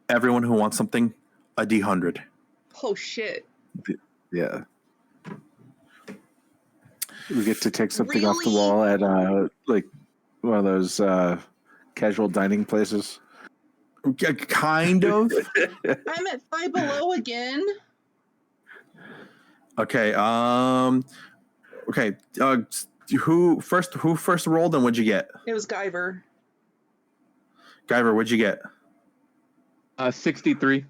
everyone who wants something, a D100. Oh shit. Yeah. We get to take something off the Really? wall at like one of those casual dining places. Kind of. I'm at Five Below again. Okay. Okay. Who first rolled and what'd you get? It was Guyver. Guyver, what'd you get? 63.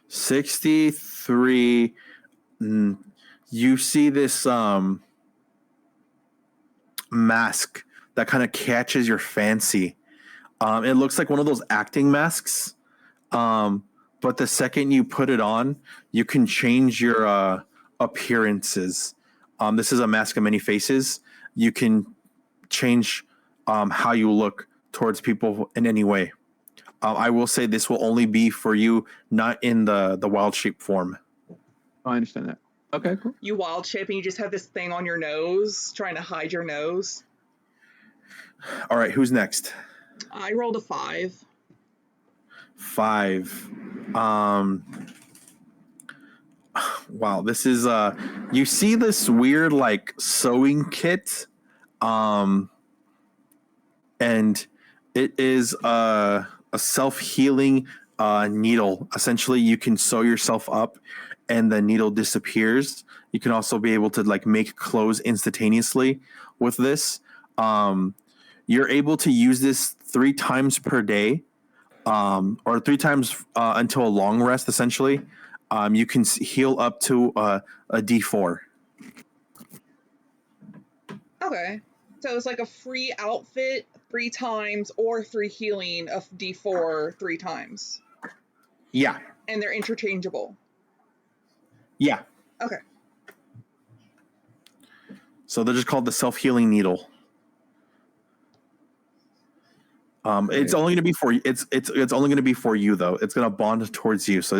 63. You see this mask that kind of catches your fancy. It looks like one of those acting masks. But the second you put it on, you can change your appearances. This is a mask of many faces. You can change how you look towards people in any way. I will say this will only be for you, not in the wild shape form. Oh, I understand that. Okay, cool. You wild shape and you just have this thing on your nose, trying to hide your nose. All right, who's next? I rolled a 5. 5. Wow, this is you see this weird like sewing kit, and it is a self-healing needle. Essentially, you can sew yourself up and the needle disappears. You can also be able to like make clothes instantaneously with this. You're able to use this 3 times per day, or 3 times until a long rest, essentially. You can heal up to a D4. Okay. So it's like a free outfit 3 times or 3 healing of D4 3 times. Yeah. And they're interchangeable. Yeah. Okay. So they're just called the self-healing needle. It's only going to be for it's only going to be for you though. It's going to bond towards you, so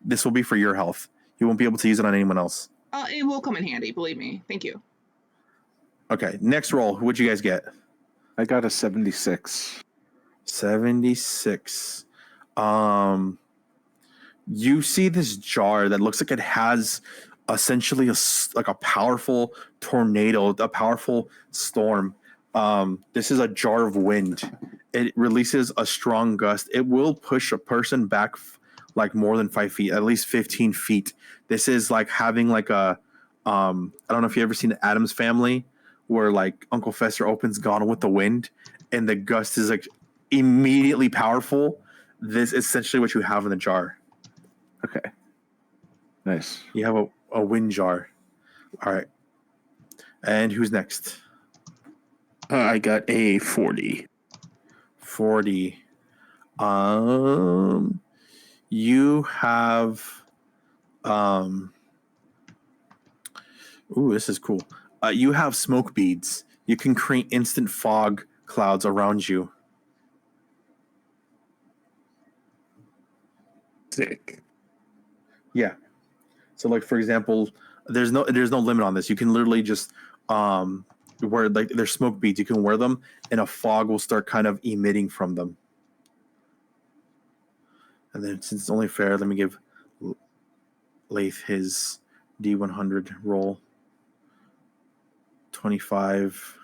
this will be for your health. You won't be able to use it on anyone else. It will come in handy, believe me. Thank you. Okay, next roll. What'd you guys get? I got a 76. 76. You see this jar that looks like it has essentially like a powerful tornado, a powerful storm. This is a jar of wind. It releases a strong gust. It will push a person back like more than 5 feet, at least 15 feet. This is like having like a, I don't know if you've ever seen the Addams Family, where like Uncle Fester opens Gone with the Wind, and the gust is like immediately powerful. This is essentially what you have in the jar. Okay. Nice. You have a wind jar. All right. And who's next? I got a 40. 40. You have ooh, this is cool. You have smoke beads. You can create instant fog clouds around you. Sick. Yeah. So like for example, there's no limit on this. You can literally just wear like there's smoke beads. You can wear them and a fog will start kind of emitting from them. And then since it's only fair, let me give Lath his D100 roll. 25.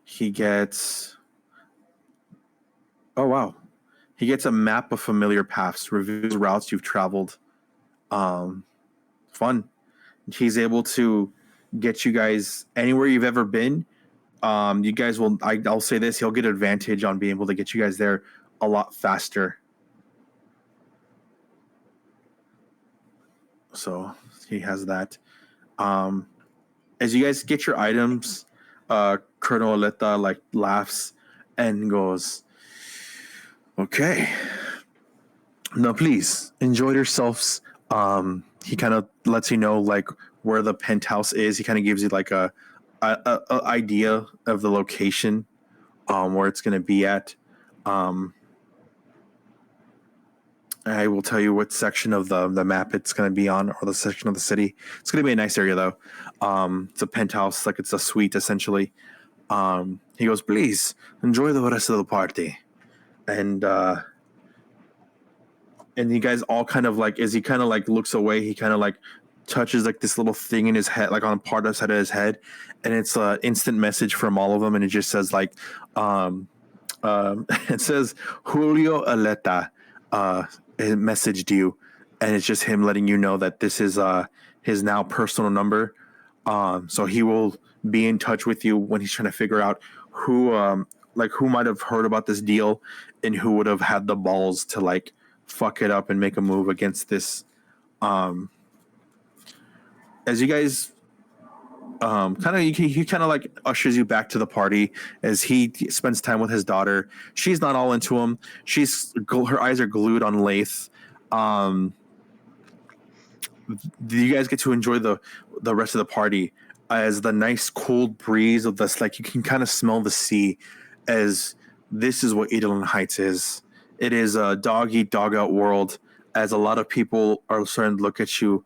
He gets, oh wow, he gets a map of familiar paths, reviews routes you've traveled. Fun. He's able to get you guys anywhere you've ever been. You guys will, I'll say this, he'll get advantage on being able to get you guys there a lot faster. So he has that. As you guys get your items, Colonel Oleta like laughs and goes, "Okay, now please enjoy yourselves." He kind of lets you know like where the penthouse is. He kind of gives you like a idea of the location, where it's going to be at. I will tell you what section of the map it's going to be on, or the section of the city. It's going to be a nice area, though. It's a penthouse, like it's a suite, essentially. He goes, please enjoy the rest of the party. And you guys all kind of like, as he kind of like looks away, he kind of like touches like this little thing in his head, like on part of the side of his head, and it's an instant message from all of them, and it just says like, it says Julio Aleta messaged you, and it's just him letting you know that this is his now personal number. So he will be in touch with you when he's trying to figure out who who might have heard about this deal and who would have had the balls to like fuck it up and make a move against this. As you guys he kind of like ushers you back to the party as he spends time with his daughter. She's not all into him. Her eyes are glued on Lath. You guys get to enjoy the rest of the party as the nice cold breeze of this, like you can kind of smell the sea, as this is what Edelin Heights is. It is a dog eat dog out world, as a lot of people are starting to look at you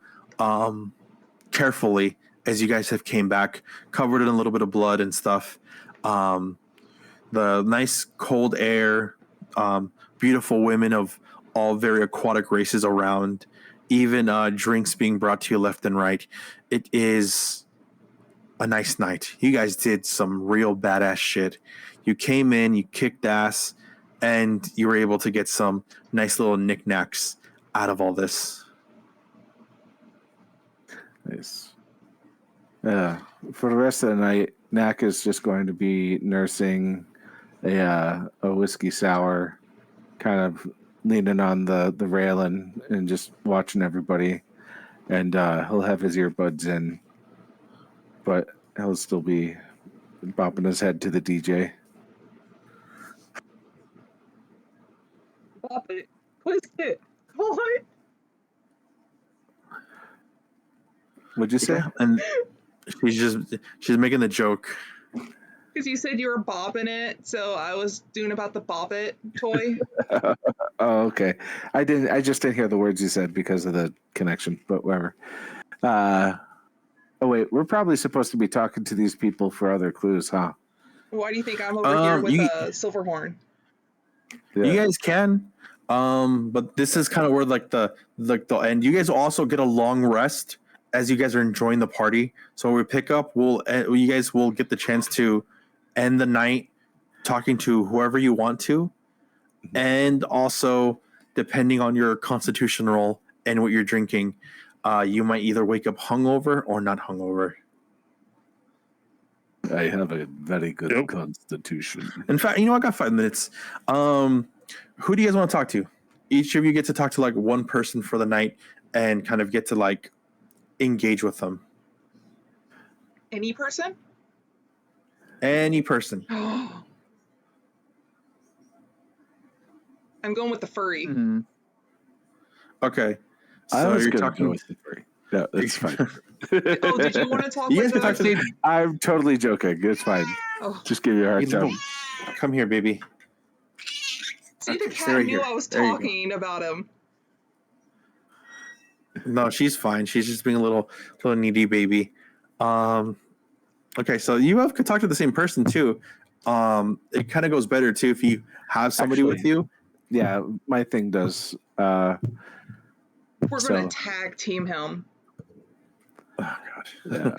carefully as you guys have came back covered in a little bit of blood and stuff. The nice cold air, beautiful women of all very aquatic races around, even drinks being brought to you left and right. It is a nice night. You guys did some real badass shit. You came in, you kicked ass, and you were able to get some nice little knickknacks out of all this. Nice. For the rest of the night, Knack is just going to be nursing a whiskey sour, kind of leaning on the railing and just watching everybody. And he'll have his earbuds in, but he'll still be bopping his head to the DJ. Bop it. Twist it. What? What'd you say? And she's making the joke. Because you said you were bopping it, so I was doing about the bop it toy. Oh, okay. I just didn't hear the words you said because of the connection, but whatever. Oh wait, we're probably supposed to be talking to these people for other clues, huh? Why do you think I'm over here with a silver horn? Yeah. You guys can, but this is kind of where like the end. You guys will also get a long rest as you guys are enjoying the party. So when we pick up, you guys will get the chance to end the night talking to whoever you want to, and also depending on your constitution roll and what you're drinking, you might either wake up hungover or not hungover. I have a very good constitution. In fact, I got 5 minutes. Who do you guys want to talk to? Each of you get to talk to like one person for the night and kind of get to like engage with them. Any person? Any person. I'm going with the furry. Mm-hmm. Okay. I So was you're gonna talking go with the furry. No, that's fine. Oh, did you want to talk You with guys can talk to I'm totally joking. It's fine. Oh. Just give you a hard time. Come here, baby. See, the Okay, cat stay right knew here. I was There you go. talking about him. No, she's fine. She's just being a little needy baby. Okay, so you could talk to the same person too. It kind of goes better too if you have somebody with you. Yeah, my thing does. We're So- going to tag team him. Oh god. Yeah.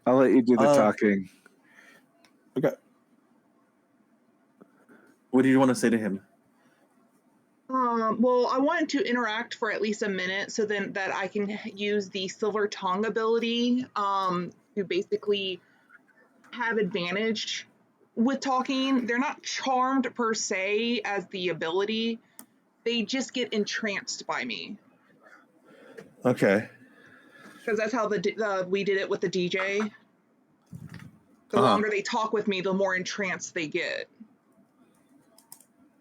I'll let you do the talking. Okay. What do you want to say to him? Well, I wanted to interact for at least a minute so then that I can use the silver tongue ability to basically have advantage with talking. They're not charmed per se as the ability. They just get entranced by me. Okay. Because that's how we did it with the DJ. The longer they talk with me, the more entranced they get.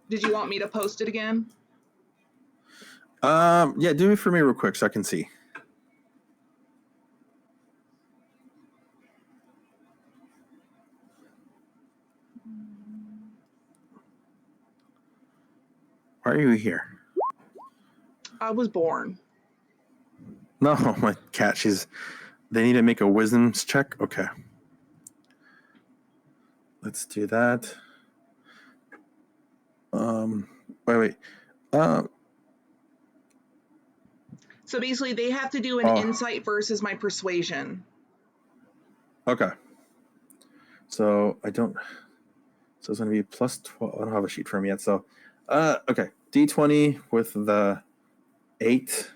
Did you want me to post it again? Yeah, do it for me real quick so I can see. Why are you here? I was born. No, my cat. They need to make a wisdom check. Okay. let's do that. Wait. So basically, they have to do an insight versus my persuasion. Okay. So I don't. So it's going to be plus 12. I don't have a sheet for him yet. So, okay. D20 with the 8.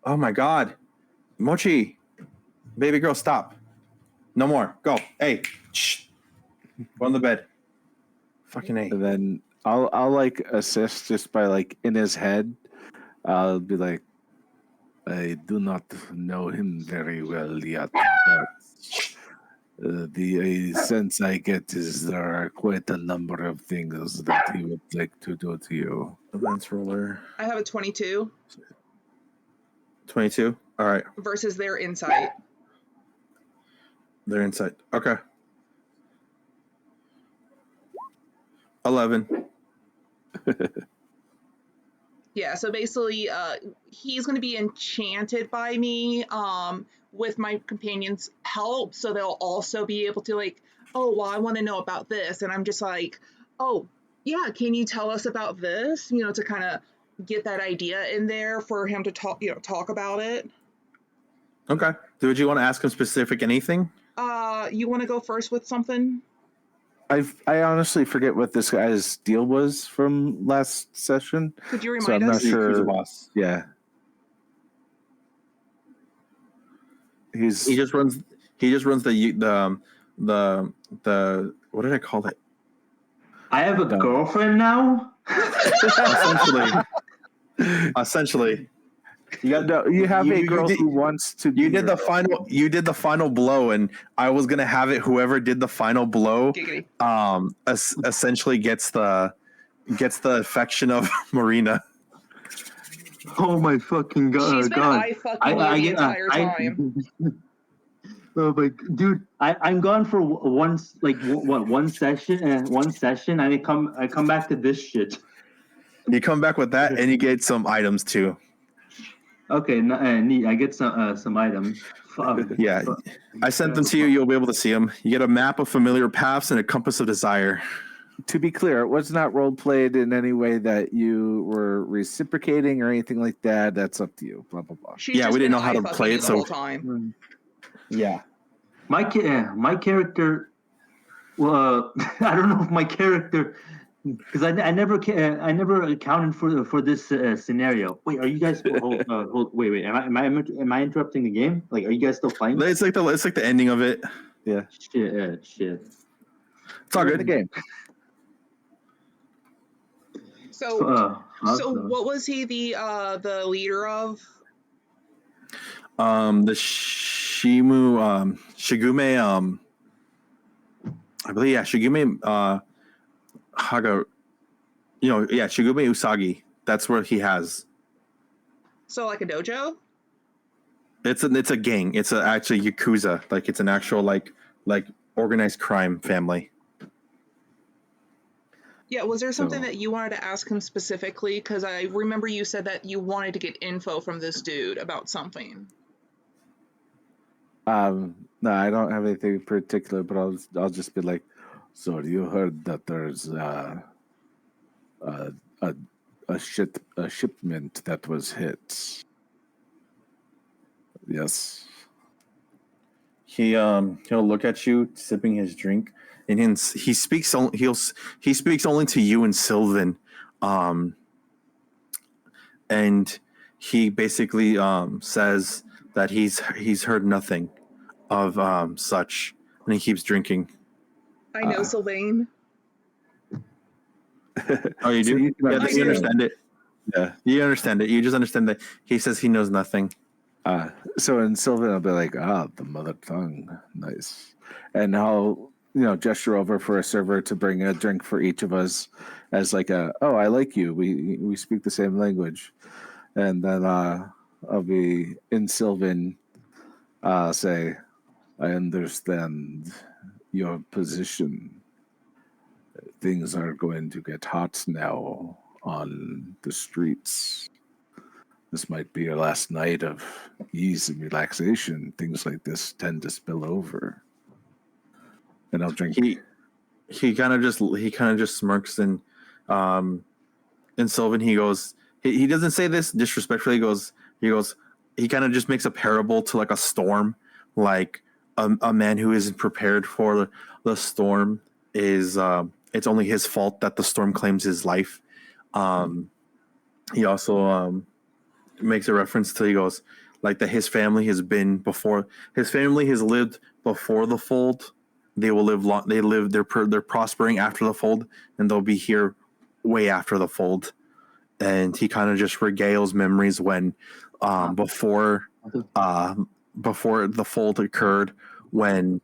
Oh my God. Mochi. Baby girl, stop. No more. Go. Hey. Shh. Go on the bed. Fucking A. And then I'll like assist just by like in his head. I'll be like, I do not know him very well yet, but the sense I get is there are quite a number of things that he would like to do to you. Advance roller. I have a 22 22. All right. versus their insight. They're inside. Okay. 11. Yeah, so basically, he's going to be enchanted by me with my companion's help, so they'll also be able to, like, oh, well, I want to know about this. And I'm just like, oh, yeah, can you tell us about this? You know, to kind of get that idea in there for him to talk about it. Okay. Would you want to ask him specific anything? You want to go first with something? I honestly forget what this guy's deal was from last session. Could you So remind I'm us? not sure. He's a boss. Yeah. He just runs the what did I call it? I have a girlfriend now. Essentially. You have a girl who wants to be you did the final blow, and I was gonna have it whoever did the final blow essentially gets the affection of Marina. Oh my fucking god! She's been eye fucking you the entire time. Oh my dude, I'm gone for one session, and I come back to this shit. You come back with that, and you get some items too. Okay, neat. I get some items. Yeah, I sent them to you. You'll be able to see them. You get a map of familiar paths and a compass of desire. To be clear, it was not role played in any way that you were reciprocating or anything like that. That's up to you. Blah blah blah. We didn't know how to play it, so the whole time. Yeah, my character. Well, I don't know if my character, because I never accounted for this scenario. Wait, are you guys? Wait. Am I interrupting the game? Like, are you guys still playing? it's like the ending of it. Yeah. Shit. It's all good. The game. So what was he the leader of? The Shigume. I believe Shigume Haga. Shigume Usagi. That's where he has. So like a dojo? It's a gang. It's actually Yakuza. Like it's an actual like organized crime family. Yeah, was there something that you wanted to ask him specifically? Because I remember you said that you wanted to get info from this dude about something. No, I don't have anything in particular, but I'll just be like, so you heard that there's a shipment that was hit. Yes. He'll look at you sipping his drink, and he speaks only to you and Sylvan, and he basically says that he's heard nothing of such, and he keeps drinking. I know Sylvain. Oh, you do? So you understand it. Yeah, you understand it. You just understand that he says he knows nothing. So in Sylvan, I'll be like, the mother tongue, nice, and I'll gesture over for a server to bring a drink for each of us, as like I like you. We speak the same language, and then I'll be in Sylvan, say, I understand your position. Things are going to get hot now on the streets. This might be your last night of ease and relaxation. Things like this tend to spill over. and I'll drink. He kind of just smirks and Sylvan he goes he doesn't say this disrespectfully. He kind of just makes a parable to like a storm, like a man who isn't prepared for the storm is it's only his fault that the storm claims his life. He also makes a reference to he goes like that his family has been before his family has lived before the fold. They will live long. They're prospering after the fold, and they'll be here way after the fold. And he kind of just regales memories when before the fold occurred, when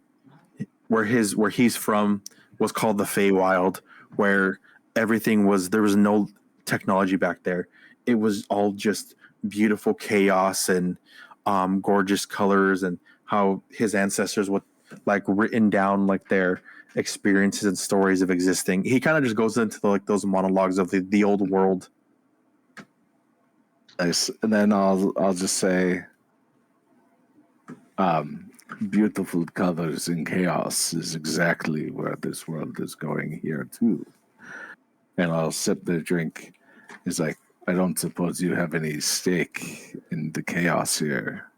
where he's from was called the Feywild, where everything was there was no technology back there. It was all just beautiful chaos and gorgeous colors, and how his ancestors would like written down like their experiences and stories of existing. He kind of just goes into like those monologues of the old world. Nice. And then I'll just say, beautiful colors and chaos is exactly where this world is going here too. And I'll sip the drink. He's like, I don't suppose you have any stake in the chaos here.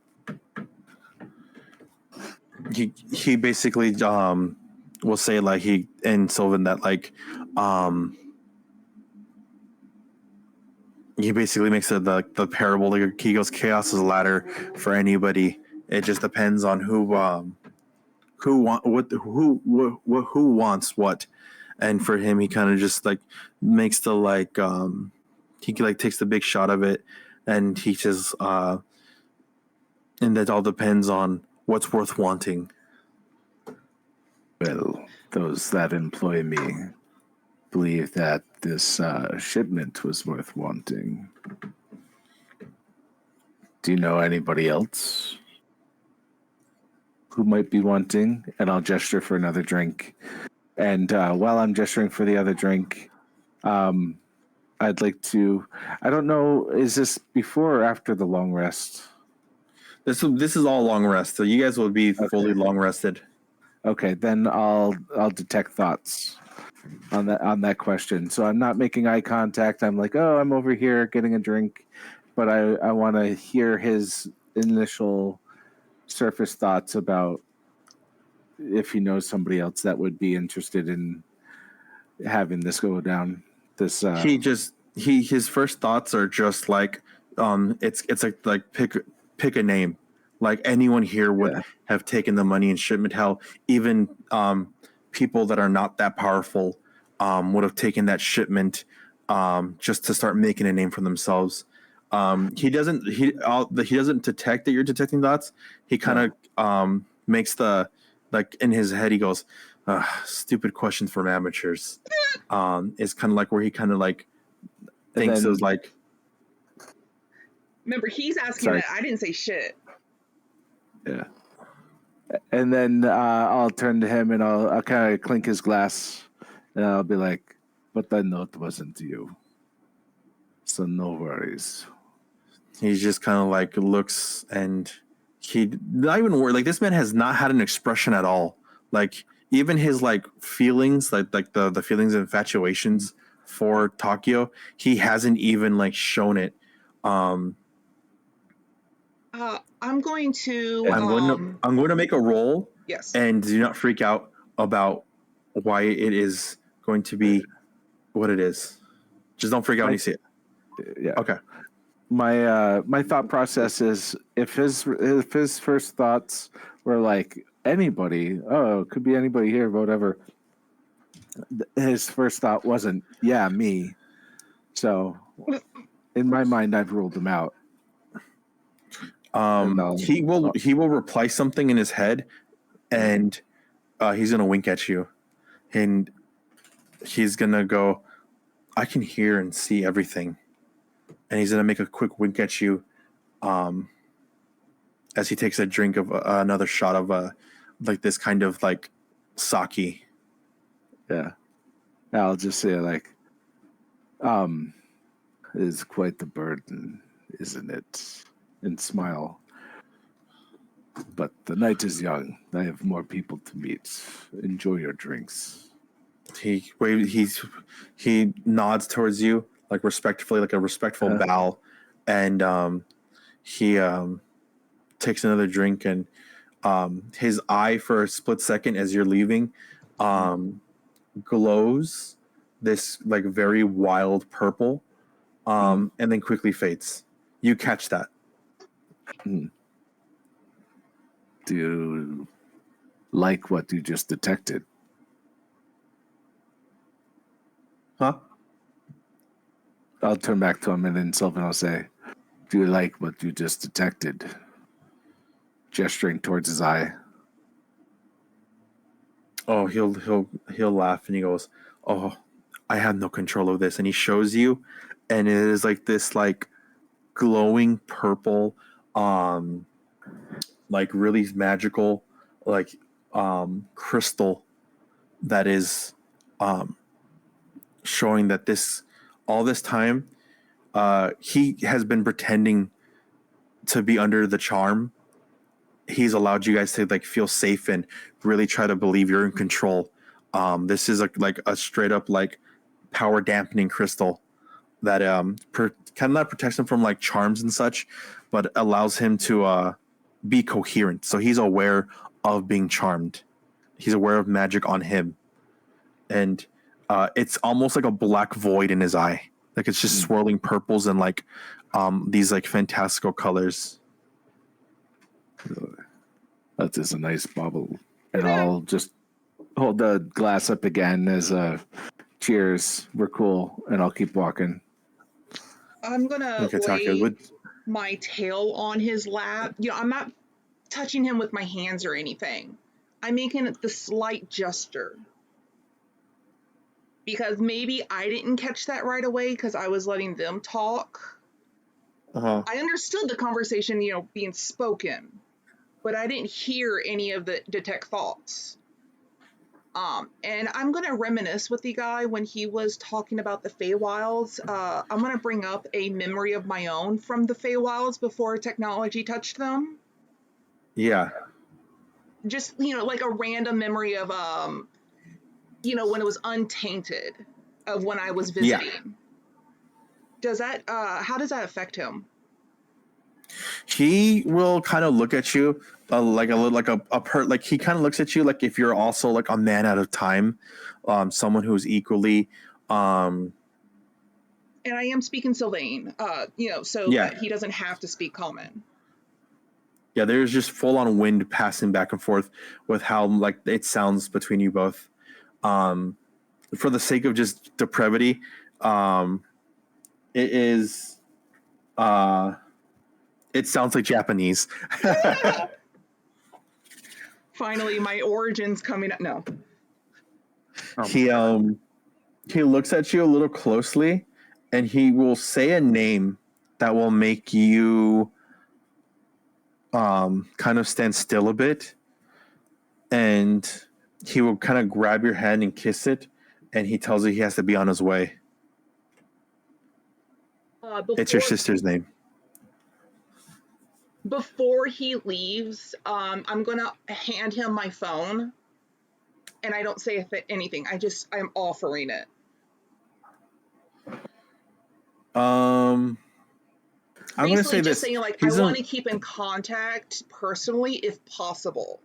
He basically will say like he and Sylvan that like he basically makes it the parable like he goes chaos is a ladder for anybody. It just depends on who wants what. And for him he kind of just like makes the like he like takes the big shot of it, and he says and that all depends on what's worth wanting. Well, those that employ me believe that this shipment was worth wanting. Do you know anybody else who might be wanting? And I'll gesture for another drink. And while I'm gesturing for the other drink, I'd like to. I don't know. Is this before or after the long rest? This is all long rest, so you guys will be fully long rested. Okay, then I'll detect thoughts on that question. So I'm not making eye contact. I'm like, oh, I'm over here getting a drink, but I want to hear his initial surface thoughts about if he knows somebody else that would be interested in having this go down. This his first thoughts are just like it's like pick a name. Like anyone here would have taken the money in shipment. How even people that are not that powerful would have taken that shipment just to start making a name for themselves. He doesn't detect that you're detecting thoughts. He kind of makes the like in his head. He goes, "Stupid questions from amateurs." Is kind of like where he kind of like thinks it was like. Remember, he's asking that. I didn't say shit. Yeah. And then I'll turn to him and I'll kind of clink his glass and I'll be like, but the note wasn't you. So no worries. He just kind of like looks and he not even worried. Like this man has not had an expression at all. Like even his like feelings, like the feelings and infatuations for Takaio, he hasn't even like shown it. I'm going to. I'm going to make a roll. Yes. And do not freak out about why it is going to be what it is. Just don't freak out when you see it. Yeah. Okay. My thought process is if his first thoughts were like anybody, oh, it could be anybody here, whatever. His first thought wasn't, yeah, me. So in my mind, I've ruled him out. He will reply something in his head, and he's gonna wink at you, and he's gonna go, I can hear and see everything, and he's gonna make a quick wink at you, as he takes a drink of another shot of like this kind of like sake. Yeah, I'll just say like, it's quite the burden, isn't it? And smile. But the night is young. I have more people to meet. Enjoy your drinks. He nods towards you like respectfully, like a respectful bow, and he takes another drink, and his eye for a split second as you're leaving glows this like very wild purple, and then quickly fades. You catch that. Do you like what you just detected? Huh? I'll turn back to him, and then Sylvan will say, "Do you like what you just detected?" Gesturing towards his eye. Oh, he'll laugh, and he goes, "Oh, I have no control of this." And he shows you, and it is like this like glowing purple, like really magical, like crystal that is showing that this all this time he has been pretending to be under the charm. He's allowed you guys to like feel safe and really try to believe you're in control. This is like a straight up like power dampening crystal that kind of not protects him from like charms and such, but allows him to be coherent. So he's aware of being charmed. He's aware of magic on him, and it's almost like a black void in his eye. Like it's just swirling purples and like these like fantastical colors. That is a nice bubble. And I'll just hold the glass up again as a cheers. We're cool. And I'll keep walking. I'm gonna Okay, lay Taka, my tail on his lap. I'm not touching him with my hands or anything. I'm making the slight gesture. Because maybe I didn't catch that right away because I was letting them talk. I understood the conversation, being spoken, but I didn't hear any of the detect thoughts. And I'm gonna reminisce with the guy when he was talking about the Feywilds. I'm gonna bring up a memory of my own from the Feywilds before technology touched them. Yeah. Just like a random memory of when it was untainted, of when I was visiting. Yeah. Does that how does that affect him? He will kind of look at you like a little like he kind of looks at you like if you're also like a man out of time, someone who's equally and I am speaking Sylvain, so that he doesn't have to speak common. Yeah, there's just full on wind passing back and forth with how like it sounds between you both. For the sake of just depravity, it is it sounds like Japanese. Finally, my origins coming up. No. He looks at you a little closely, and he will say a name that will make you kind of stand still a bit, and he will kind of grab your hand and kiss it, and he tells you he has to be on his way. It's your sister's name. Before he leaves, I'm gonna hand him my phone, and I don't say anything. I'm offering it. I'm going to say just this. saying, like, I want to keep in contact personally if possible.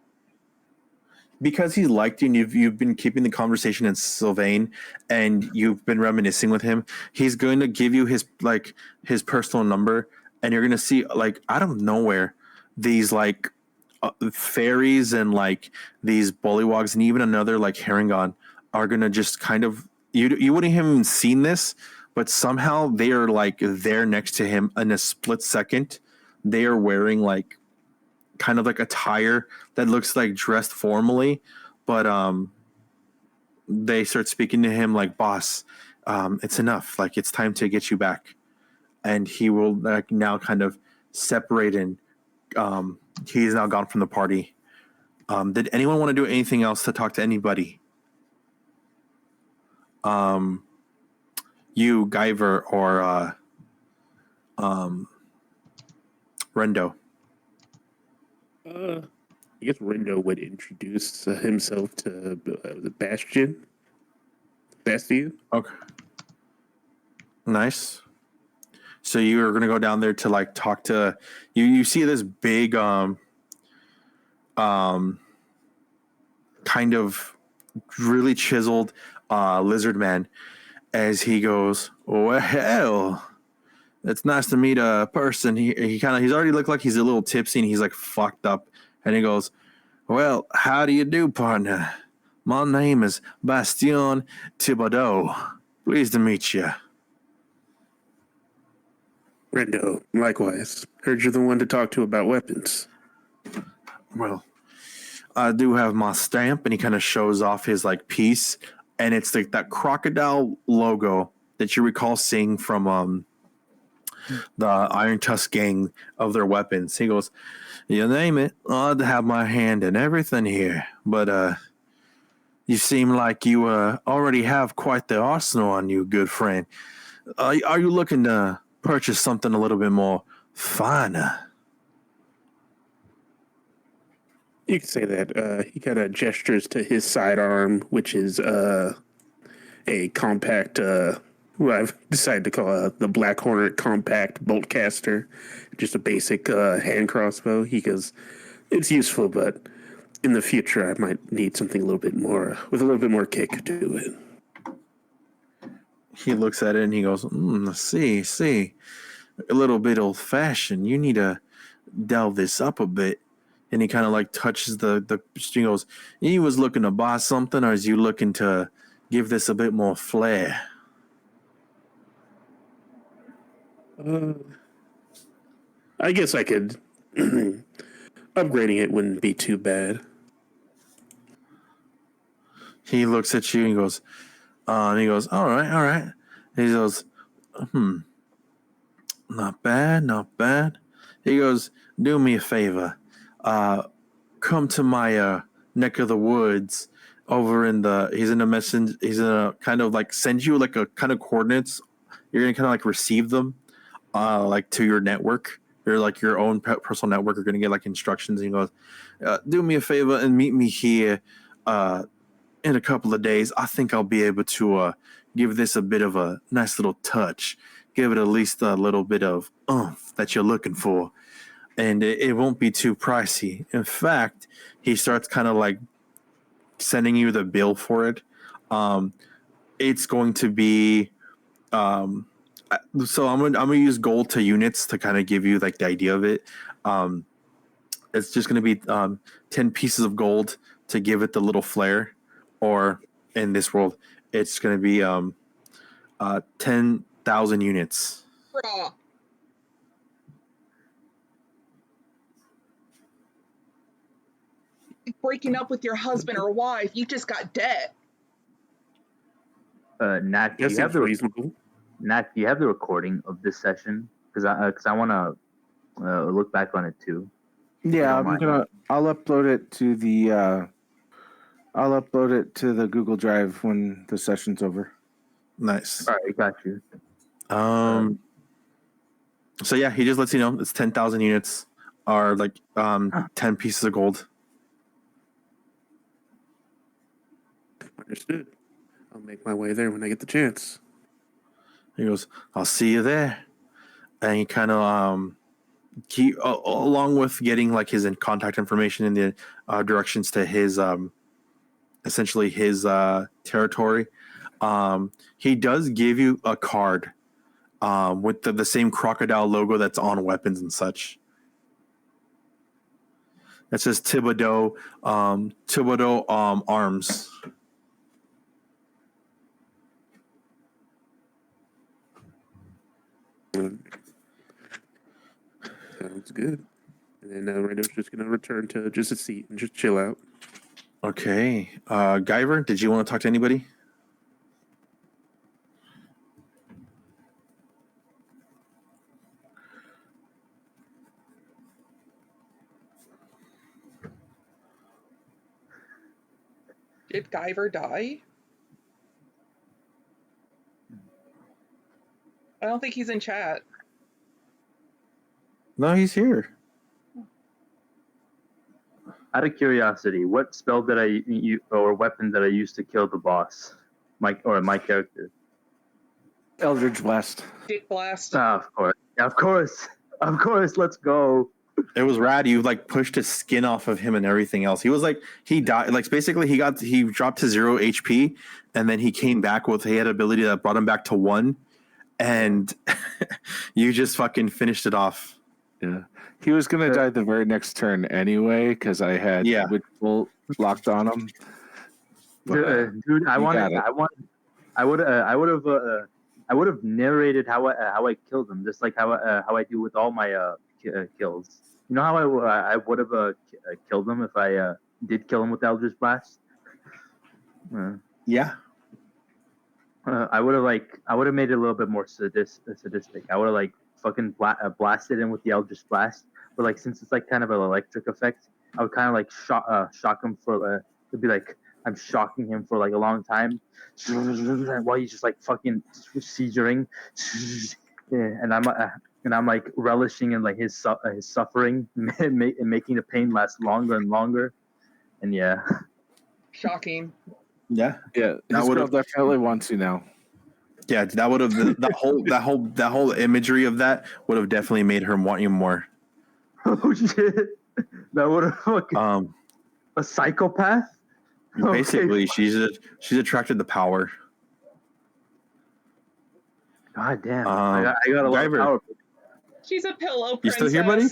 Because he's liked you and you've been keeping the conversation in Sylvain and you've been reminiscing with him, he's going to give you his personal number, and you're going to see like out of nowhere these like fairies and like these bullywogs and even another like Herringon are going to just kind of you wouldn't have even seen this, but somehow they are like there next to him in a split second. They are wearing like kind of like attire that looks like dressed formally, but they start speaking to him like, "Boss, it's enough. Like it's time to get you back." And he will like now kind of separate, and he's now gone from the party. Did anyone want to do anything else to talk to anybody? You, Guyver, or Rendo? I guess Rendo would introduce himself to the Bastion. Okay. Nice. So you're gonna go down there to like talk to you. You see this big um kind of really chiseled lizard man as he goes, well, it's nice to meet a person. He's already looked like he's a little tipsy and he's like fucked up. And he goes, well, how do you do, partner? My name is Bastion Thibodeau. Pleased to meet you. Rendo, likewise. Heard you're the one to talk to about weapons. Well, I do have my stamp, and he kind of shows off his like piece, and it's like that crocodile logo that you recall seeing from the Iron Tusk gang of their weapons. He goes, you name it, I'd have my hand in everything here, but you seem like you already have quite the arsenal on you, good friend. Are you looking to purchase something a little bit more finer? You could say that. He kind of gestures to his sidearm, which is a compact, what I've decided to call the Black Hornet Compact Bolt Caster. Just a basic hand crossbow. He goes, it's useful, but in the future I might need something a little bit more, with a little bit more kick to it. He looks at it and he goes, see, a little bit old fashioned. You need to delve this up a bit. And he kind of like touches he goes, he was looking to buy something, or is you looking to give this a bit more flair? I guess I could, upgrading it wouldn't be too bad. He looks at you and he goes, all right. He goes, not bad. He goes, do me a favor. Come to my neck of the woods over he's in a kind of like send you like a kind of coordinates. You're gonna kind of like receive them like to your network. You're like your own personal network. You're gonna get like instructions. And he goes, do me a favor and meet me here in a couple of days. I think I'll be able to give this a bit of a nice little touch. Give it at least a little bit of oomph that you're looking for. And it won't be too pricey. In fact, he starts kind of like sending you the bill for it. It's going to be so I'm gonna use gold to units to kind of give you like the idea of it. It's just gonna be 10 pieces of gold to give it the little flair, or in this world, it's gonna be 10,000 units. Bruh. Breaking up with your husband or wife, you just got debt. Nat, do Yes, you have it's the reasonable. Nat, do you have the recording of this session? Because I want to look back on it too. Yeah, don't mind. I'll upload it to the Google Drive when the session's over. Nice. All right, got you. So yeah, he just lets you know it's 10,000 units, are like 10 pieces of gold. Understood. I'll make my way there when I get the chance. He goes, I'll see you there. And he kind of along with getting like his contact information and the directions to his essentially his territory, he does give you a card with the same crocodile logo that's on weapons and such. It says Thibodeau Arms. Sounds good. And then Rando's just going to return to just a seat and just chill out. Okay. Guyver, did you want to talk to anybody? Did Guyver die? I don't think he's in chat. No, he's here. Out of curiosity, what spell did I or weapon did I use to kill the boss? My character. Eldritch Blast. Dick blast. Of course, of course, of course. Let's go. It was rad. You like pushed his skin off of him and everything else. He was like he died. Like basically he dropped to 0 HP, and then he came back with he had an ability that brought him back to 1, and you just fucking finished it off. Yeah, he was gonna die the very next turn anyway because I had Witch Bolt locked on him. But, Dude, I would have narrated how I killed him, just like how I do with all my kills. You know how I would have killed him if I did kill him with Eldritch Blast. Yeah. I would have made it a little bit more sadistic. I would have like fucking blasted him with the Eldritch Blast, but like since it's like kind of an electric effect, I would kind of like shock him for it'd be like I'm shocking him for like a long time while he's just like fucking seizuring, and I'm like relishing in like his suffering and making the pain last longer and longer, and yeah. Shocking. Yeah. Yeah, his girl definitely wants you now. Yeah, that would have that whole imagery of that would have definitely made her want you more. Oh shit! That would have fucking a psychopath. Basically, okay. she's attracted to power. God damn! I got a lot of power. She's a pillow princess. You still here, buddy?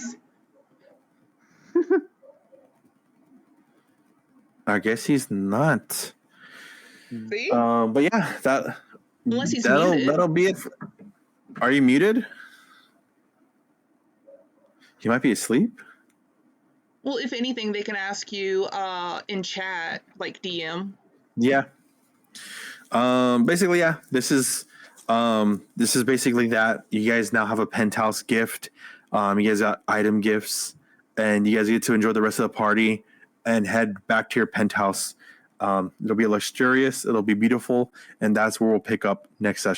I guess he's not. See? But yeah, unless he's muted. That'll be it. Are you muted? He might be asleep. Well, if anything, they can ask you in chat, like DM. Yeah. Basically, yeah. This is basically that. You guys now have a penthouse gift. You guys got item gifts, and you guys get to enjoy the rest of the party and head back to your penthouse. It'll be luxurious. It'll be beautiful, and that's where we'll pick up next session.